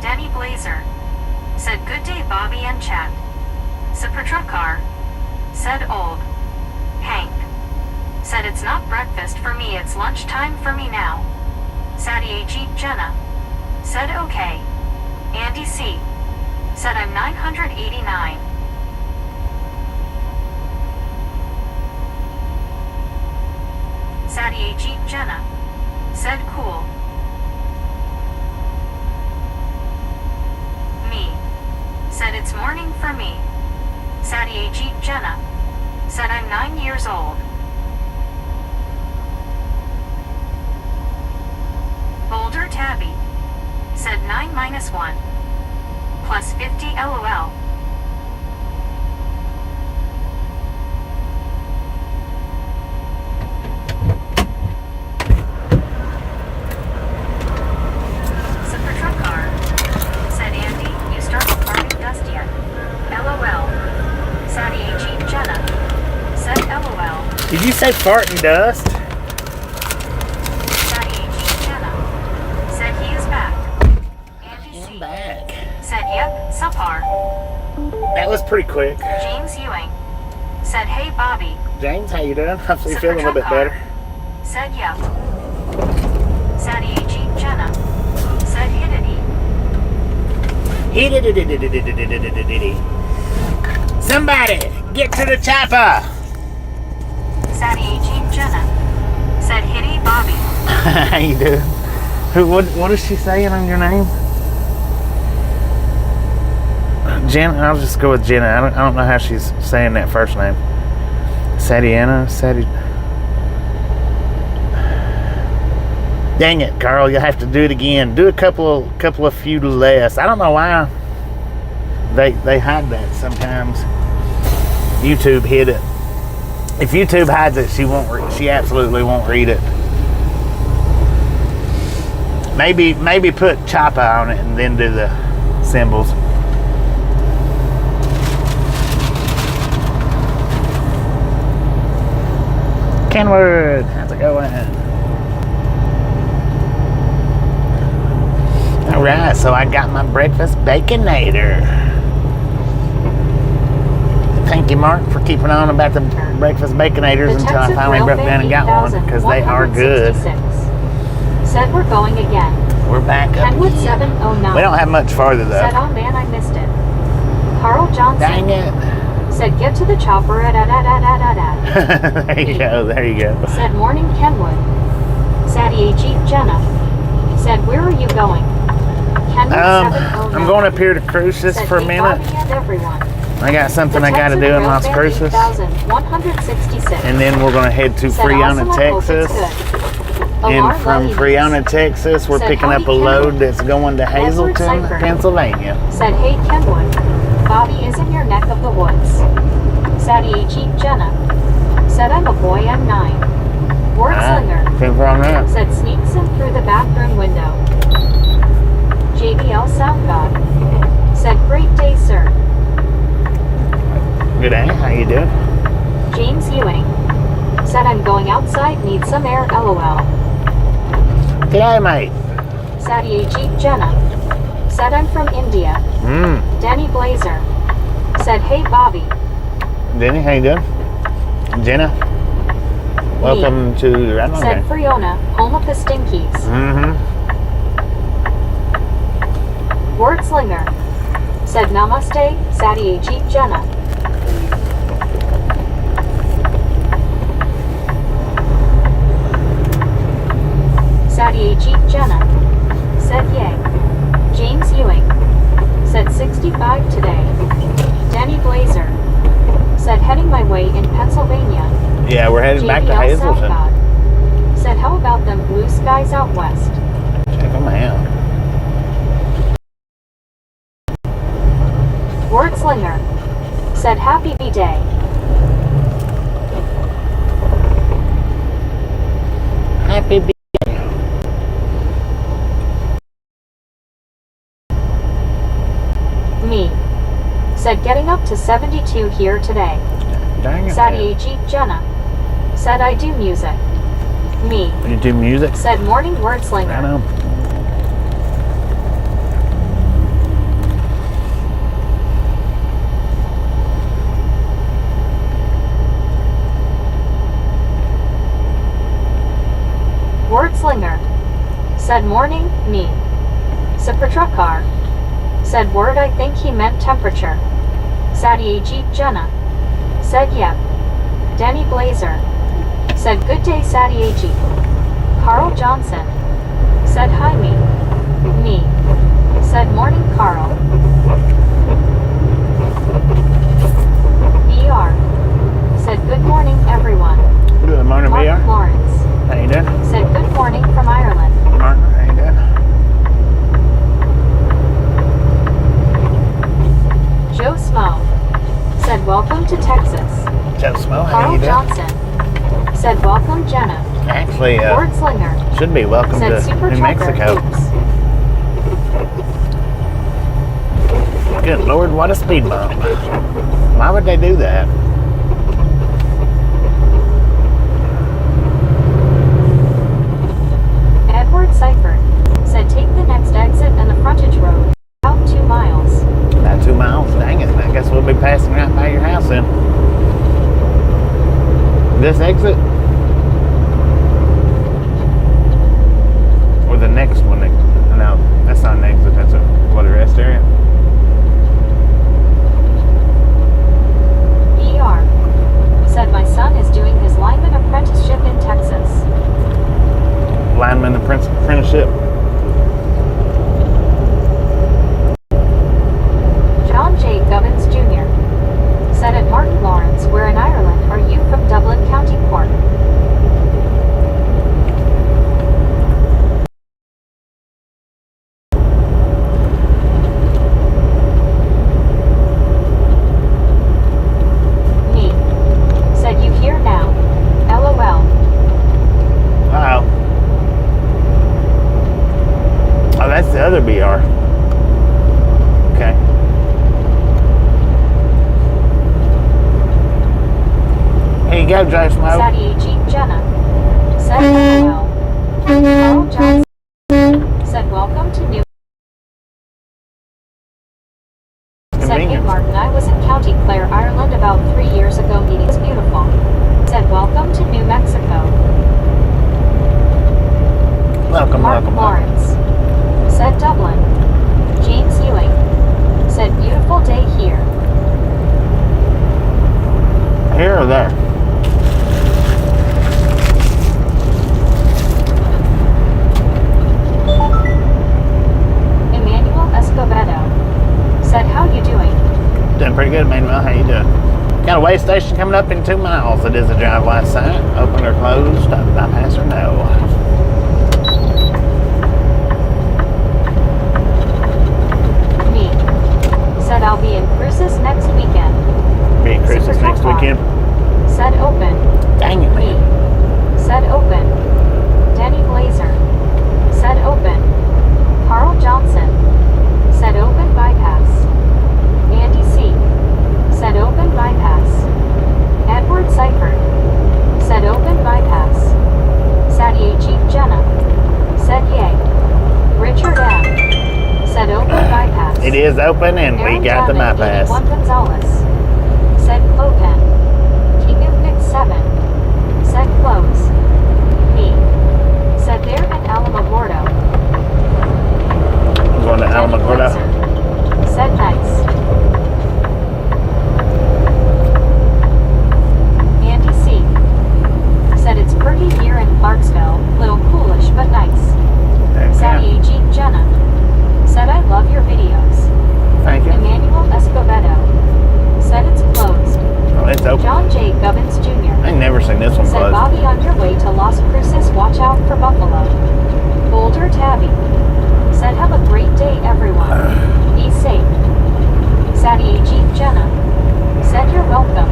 Danny Blazer. Said good day Bobby and chat. Super truck car. Said old. Hank. Said it's not breakfast for me, it's lunchtime for me now. Sadia Jeep Jenna. Said okay. Andy C. Said I'm 989. Sadia Jeep Jenna. Said cool. Me. Said it's morning for me. Sadia Jeep Jenna. Said I'm 9 years old. Boulder Tabby. Said 9 minus 1. Plus 50 LOL. Super truck car. say fart and dust? Daddy AG Jenna said he is back. Andy C Back. said yep, subpar. That was pretty quick. James Ewing said hey Bobby. James, how you doing? Hopefully you're feeling a little bit better. Said yep. Sadie AG Jenna said hittity. Somebody, get to the chopper. Sadie AG Jenna said hitty Bobby. How you doing? What is she saying on your name? Jenna. I'll just go with Jenna. I don't know how she's saying that first name. Sadiana. Dang it, Carl! You'll have to do it again. Do a couple of few less. I don't know why they hide that sometimes. YouTube hid it. If YouTube hides it, she absolutely won't read it. Maybe put Choppa on it and then do the symbols. Kenwood, how's it going? Alright, so I got my breakfast baconator. Thank you, Mark, for keeping on about the breakfast baconators until I finally broke down and got one, because they are good. Said we're going again. We're back up Kenwood again. 709. We don't have much farther though. Said, oh man, I missed it. Carl Johnson. Dang it. Said, get to the chopper at. There you go. Said, morning, Kenwood. Sadie AG Jenna. Said, where are you going? Kenwood 709. I'm going up here to Cruces for a hey, minute. Bobby and everyone. I got something I got to do in Las Cruces. 166. And then we're going to head to Said, Friona, awesome, I hope it's Texas. good. And Alarm from Ladies. Friona, Texas, we're Said, picking up a howdy, load Kenwood. that's going to Hazleton, Cipher. Pennsylvania. Said, hey, Kenwood. Bobby is in your neck of the woods. Sadie AG Jenna. Said, I'm a boy, I'm 9. Wordslinger. Think on that. Said, sneaks in through the bathroom window. JBL Sound God. Said, great day, sir. Good day. How you doing? James Ewing. Said, I'm going outside, need some air, lol. G'day, mate. Sadie AG Jenna. Said, I'm from India. Denny Blazer. Said, hey, Bobby. Denny, how you doing? Jenna? Welcome to... I don't Said, know. Friona, home of the Stinkies. Wordslinger. Said, namaste, Sadie AG Jenna. Sadie AG Jenna. Said, yay. James Ewing. Said, 65 today. Denny Blazer. Said, heading my way in Pennsylvania. Yeah, we're headed back to JBL Hazleton. Soundgod. Said, how about them blue skies out west? Check them out. Wordslinger. Said, happy B-Day. Happy B. Me. Said, getting up to 72 here today. Dang it. Sadie AG Jenna. Said, I do music. Me. You do music? Said, morning I Wordslinger. know. Wordslinger. Said, morning, me. Supertruckar. Said, word, I think he meant temperature. Sadie AG Jenna. Said, yep. Denny Blazer. Said, good day, Sadie AG. Carl Johnson. Said, hi, me. Me. Said, morning, Carl. BR. Said, good morning, everyone. Good morning, Mark BR. Lawrence. How you doing? Said, good morning from Ireland. Mark, how you doing? Joe Smo. Said, welcome to Texas. Joe Smo, how Carl you doing? Johnson. Said, welcome, Jenna. Actually, Wordslinger. should be welcome Said, to super New trucker. Mexico. Oops. Good Lord, what a speed bump. Why would they do that? lineman apprenticeship. John J. Gubbins Jr. said at Martin Lawrence, where in Ireland are you from? Dublin County Cork. Me. Said you here now. LOL. Wow. Oh, that's the other BR. Okay. Here you go, Joe Smoke. Sadie Jeep Jenna. Said LOL. Carl Johnson said welcome to New. Said hey Martin, I was in County Clare, Ireland about 3 years ago. Meeting is beautiful. Said welcome to New Mexico. Welcome, Martin welcome. Lawrence said Dublin. James Ewing said beautiful day here. Here or there? Emmanuel Escobedo said how you doing? Doing pretty good, Manuel. How you doing? Got a way station coming up in 2 miles. It is a drive last sign. Open or closed? Bypass or no? Me said I'll be in Cruces next weekend. Be in Cruces next weekend. Said open. Dang it, Me man. said open. Denny Blazer said open. Carl Johnson said open bypass. Andy C said open bypass. Edward Seifert said open bypass. Sadie Jeep Jenna said yay. Richard M said open bypass. It is open and Aaron we got the Chapman, bypass. 81 Gonzalez said Clopen. Keeping Big 7 said close. Me said there in Alamogordo. I'm going to Denny Alamogordo. Blazer said nice. Andy C said it's pretty here in Clarksville, little coolish but nice. Sadie Jeep Jenna said I love your videos. Thank you. Emmanuel Escobedo said it's closed. Oh, it's open. John J. Gubbins Jr. I ain't never seen this one said closed. Bobby on your way to Las Cruces, watch out for buffalo. Boulder Tabby said have a great day everyone. Be safe. Sadie Jeep Jenna said you're welcome.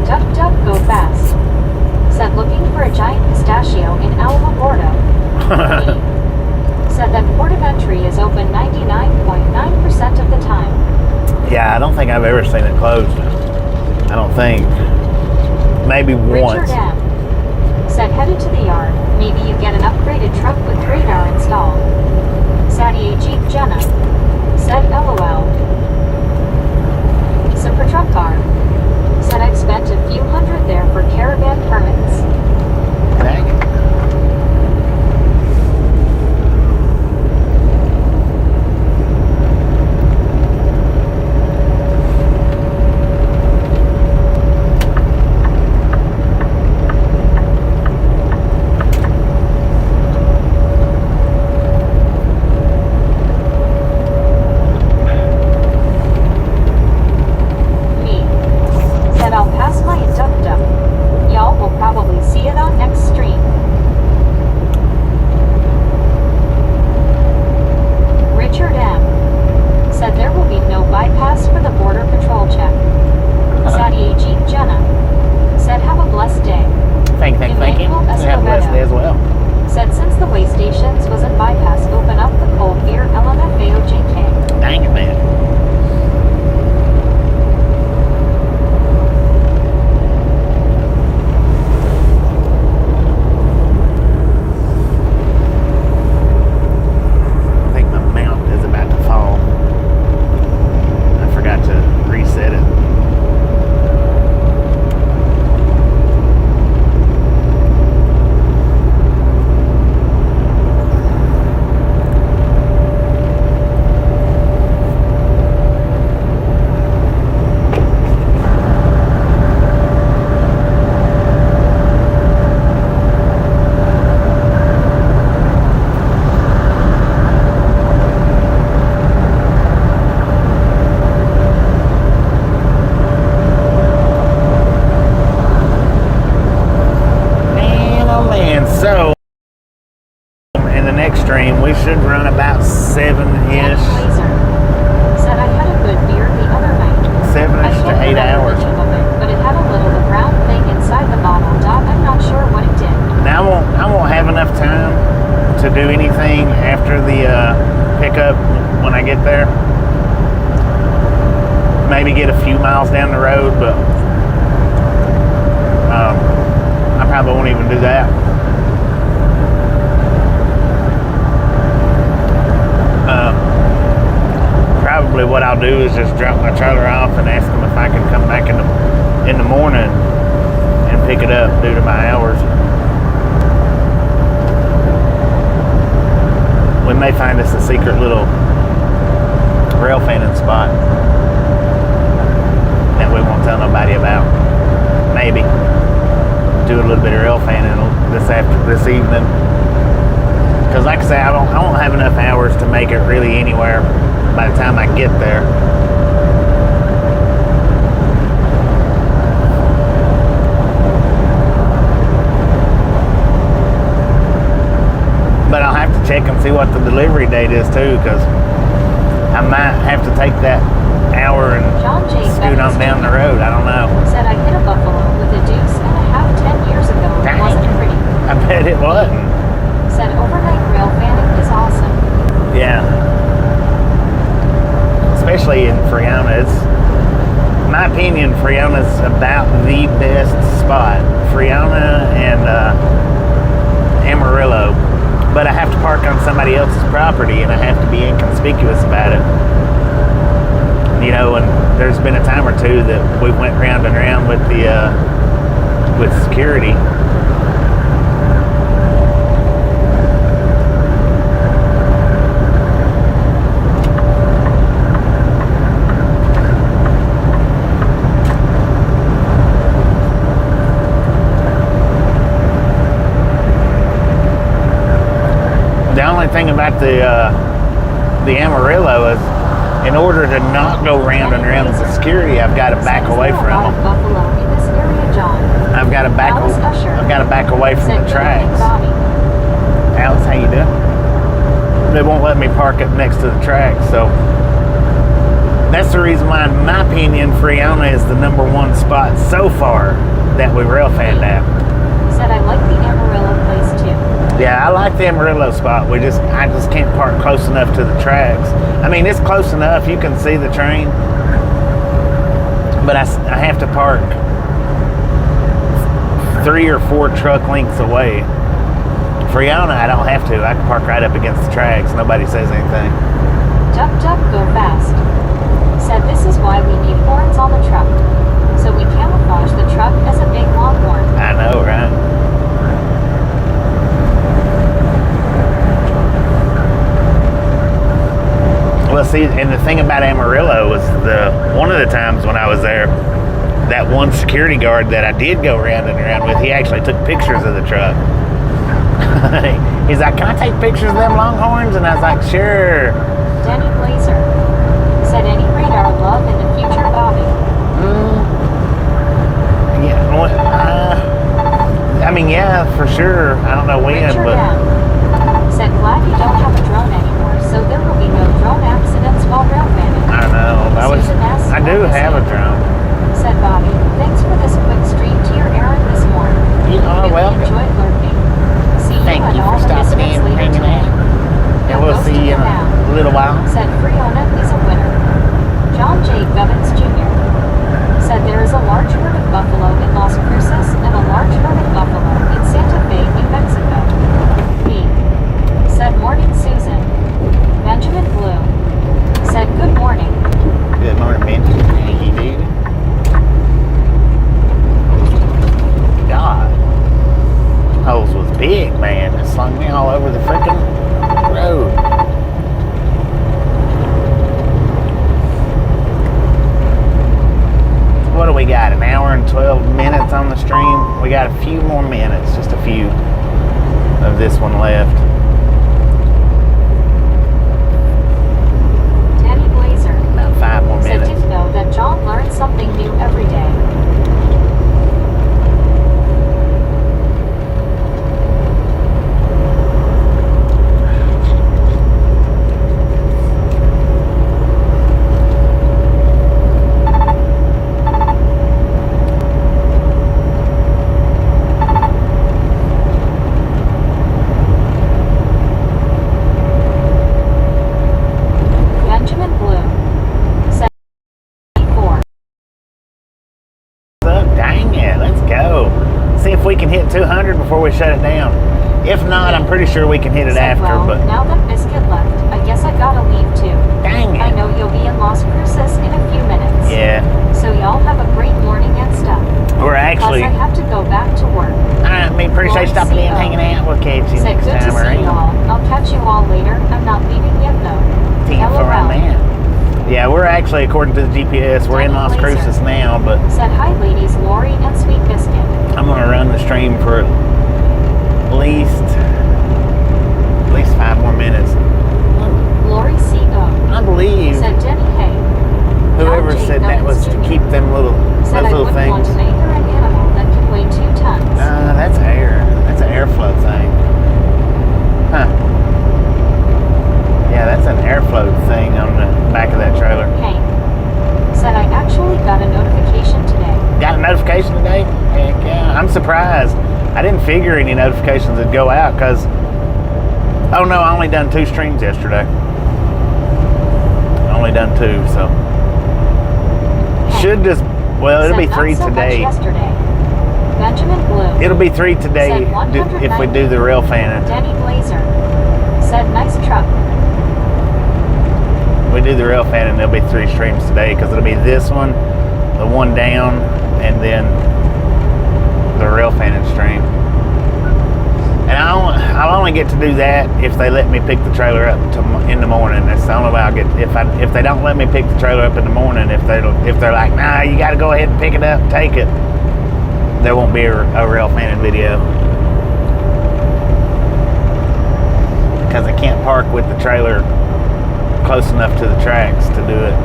Duck Duck Go Fast said looking for a giant pistachio in Alamogordo. Said that port of entry is open 99.9% of the time. Yeah, I don't think I've ever seen it closed. I don't think. Maybe once. Richard M said headed to the yard. Maybe you get an upgraded truck with radar installed. Sadie Jeep Jenna said LOL. Super Truck Car said I've spent a few hundred there for caravan permits. Dang it. stream. We should run about 7-ish. Laser said I had a good beer the other night. 7-ish to 8 hours. But it had a little brown thing inside the bottle. I'm not sure what it did. Now I won't have enough time to do anything after the pickup when I get there. Maybe get a few miles down the road, but I probably won't even do that. Probably what I'll do is just drop my trailer off and ask them if I can come back in the morning and pick it up due to my hours. We may find us a secret little rail fanning spot that we won't tell nobody about. Maybe do a little bit of rail fanning this evening. Because like I say, I won't have enough hours to make it really anywhere by the time I get there. But I'll have to check and see what the delivery date is too, because I might have to take that hour and scoot on down the road. I don't know. Said I hit a buffalo with a deuce and a half 10 years ago. It wasn't pretty. I bet it wasn't. Said overnight rail fanning is awesome. Yeah. Especially in Friona. It's, in my opinion, Friona's about the best spot. Friona and Amarillo. But I have to park on somebody else's property and I have to be inconspicuous about it. You know, and there's been a time or two that we went round and round with the with security. The only thing about the Amarillo is, in order to not go round and round with the security, I've got to back away from them. I've got to back away from the tracks. Alex, how you doing? They won't let me park it next to the tracks, so that's the reason why, in my opinion, Friona is the #1 spot so far that we rail fanned at. Said I like the Amarillo place too. Yeah, I like the Amarillo spot. I just can't park close enough to the tracks. I mean, it's close enough. You can see the train. But I have to park 3 or 4 truck lengths away. Friona, I don't have to. I can park right up against the tracks. Nobody says anything. Duck, duck, go fast. Said this is why we need horns on the truck. So we camouflage the truck as a big longhorn. I know, right? Well, see, and the thing about Amarillo was one of the times when I was there, that one security guard that I did go round and around with, he actually took pictures of the truck. He's like, "Can I take pictures of them longhorns?" And I was like, "Sure." Danny Blazer said any radar love in the future, Bobby. I mean, yeah, for sure. I don't know when, Richard but M. said glad you don't have a drone anymore, so there will be no drone accidents while rail fanning. I know. I do have a drone. Said Bobby, thanks for this quick stream to your errand this morning. You are welcome. Enjoyed lurking. See Thank you all for stopping in and hanging out. And we'll see you in a little while. Said Friona is a winner. John J. Gubbins Jr. said there is a large herd of buffalo in Las Cruces and a large herd of buffalo in Santa Fe, New Mexico. B. said morning Susan. Benjamin Blue said good morning. Good morning, Benjamin. How you doing? God. Holes was big, man. It slung me all over the freaking road. What do we got? An hour and 12 minutes on the stream? We got a few more minutes, just a few of this one left. Danny Blazer. About 5 more said minutes. didn't know that John learns something new every day. shut it down. If not, I'm pretty sure we can hit it Said, after, well, but now that Biscuit left, I guess I gotta leave too. dang I it. know you'll be in Las Cruces in a few minutes. Yeah, So y'all have a great morning and stuff. we're Plus, actually, I have to go back to work. I mean, appreciate stopping in, hanging out. We'll catch you Said, next good to time see you all. around. I'll catch you all later. I'm not leaving yet though. See you for LOL. a man. Yeah, we're actually, according to the GPS, we're in Las Cruces now, but Said, hi ladies, Lori and Sweet Biscuit. I'm gonna run the stream for at least 5 more minutes. Lori C.O. I believe Said, Denny, hey. whoever John J. said that was to Jr. keep them Said, those I little wouldn't want things. to anchor an animal that can weigh 2 tons. That's air. That's an airflow thing. Huh. Yeah, that's an airflow thing on the back of that trailer. Hey. Said, I actually got a notification today. Got a notification today? Heck yeah. I'm surprised. I didn't figure any notifications would go out because, oh no, I only done 2 streams yesterday. I only done 2, so. Should just, well, it'll be Said, 3 not so today. much yesterday. Benjamin Blue. It'll be 3 today Said if we do the rail fanning. Denny Blazer. Said, nice truck. We do the rail fanning, there'll be 3 streams today because it'll be this one, the one down, and then the rail fanning stream. And I'll only get to do that if they let me pick the trailer up in the morning. That's the only way I'll get. If they don't let me pick the trailer up in the morning, if they're like, nah, you got to go ahead and pick it up, take it, there won't be a rail fanning video because I can't park with the trailer close enough to the tracks to do it.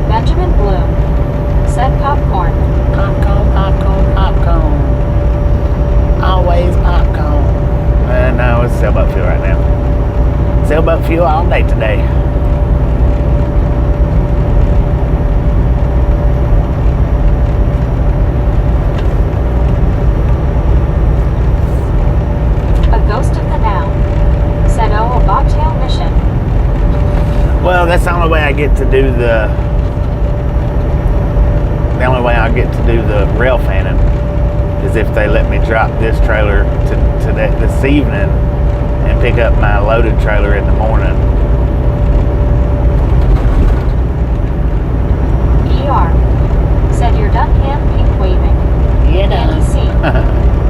Benjamin Blue. Said popcorn. Popcorn, popcorn, popcorn. Always popcorn. No, it's sailboat fuel right now. Sailboat fuel all day today. A ghost of the now. Said, oh, a bobtail mission. Well, that's the only way I get to do the only way I'll get to do the rail fanning is if they let me drop this trailer to this evening and pick up my loaded trailer in the morning. ER. Said, you're done hand pink waving. Yeah. Andy C.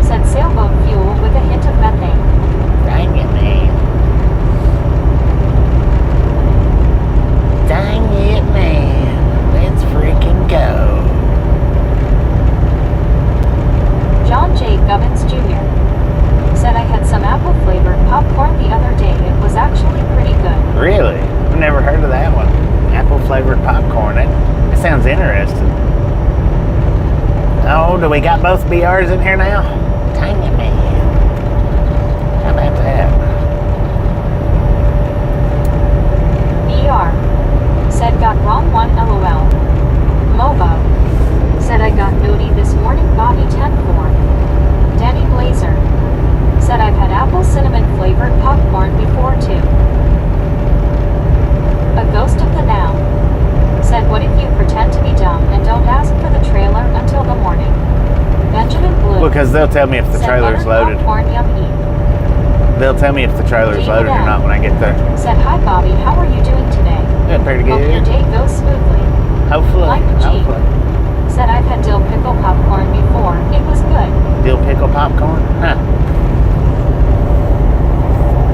Said, sailboat fuel with a hint of methane. Dang it, man. Dang it, man. Let's freaking go. John J. Gubbins Jr. Said, I had some apple flavored popcorn the other day. It was actually pretty good. Really? I've never heard of that one. Apple flavored popcorn. That sounds interesting. Oh, do we got both BRs in here now? Dang it, man. How about that? BR. Said, got wrong one LOL. Mobo. Said, I got nudie this morning Bobby 10-4. Danny Blazer. Said, I've had apple cinnamon flavored popcorn before too. A ghost of the now. Said, what if you pretend to be dumb and don't ask for the trailer until the morning? Benjamin Blue. Because they'll tell me if the Said, trailer's buttered loaded. popcorn yummy. They'll tell me if the trailer's loaded or not when I get there. Said, hi Bobby, how are you doing today? Yeah, pretty Hope your good. day goes smoothly. Hopefully. Like G. Hopefully. Said, I've had dill pickle popcorn before. It was good. Dill pickle popcorn? Huh.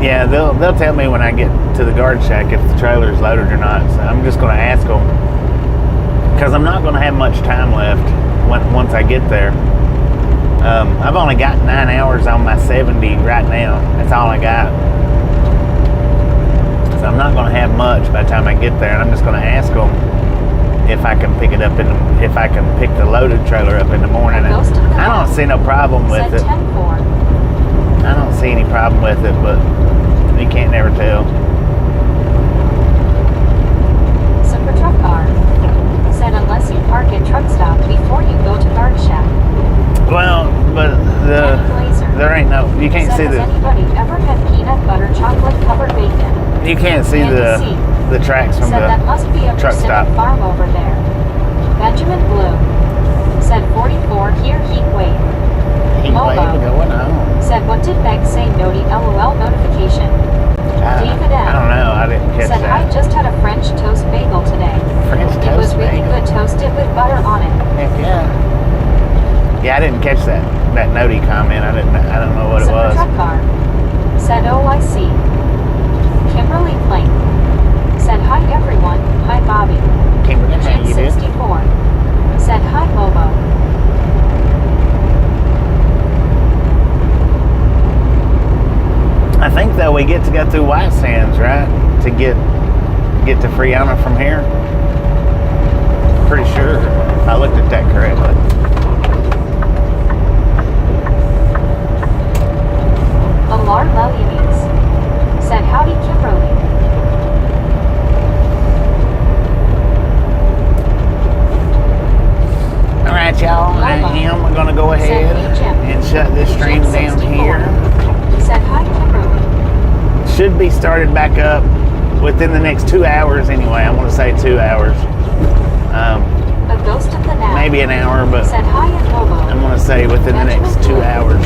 Yeah, they'll tell me when I get to the guard shack if the trailer's loaded or not. So I'm just going to ask them because I'm not going to have much time left once I get there. I've only got 9 hours on my 70 right now. That's all I got. So I'm not going to have much by the time I get there, and I'm just going to ask them if I can pick it up if I can pick the loaded trailer up in the morning. And I don't see no problem with Said it. 10-4. I don't see any problem with it, but you can't never tell. Super truck car. Said, unless you park at truck stop before you go to guard shack. Well, but Danny Blazer. there ain't no. You can't Said, see has the. anybody ever had peanut butter chocolate covered bacon? You can't see Andy C. the tracks from Said, that the must be a truck persimmon stop. farm over there. Benjamin Blue. Said 44 here, heat wave. Heat wave going on. Said what did Meg say? Noti LOL notification. David M. I don't know. I didn't catch Said that. I just had a French toast bagel today. French It was toast really bagel. good, toasted with butter on it. Heck yeah. Yeah, I didn't catch that Noti comment. I don't know what it was. Truck car. Said oh I see. Kimberly Plank. Said hi everyone. Hi Bobby. Kimberly, how Jim you doing? 64. Said hi Bobo. I think though we get to go through White Sands, right? To get to Friana from here. Pretty sure if I looked at that correctly. Alar Lelianes. Said howdy Kimberly. All right, y'all. I am gonna go ahead and shut this stream down here. Said hi Kimberly. Should be started back up within the next 2 hours anyway. I'm gonna say 2 hours. A ghost of the now. Maybe an hour, but Said hi and Bobo. I'm gonna say within the next 2 hours.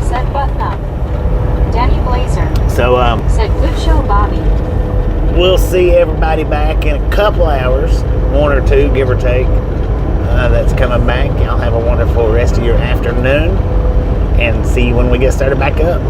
Said button up. Danny Blazer. So Said good show Bobby. we'll see everybody back in a couple hours, 1 or 2, give or take. That's coming back. Y'all have a wonderful rest of your afternoon, and see you when we get started back up.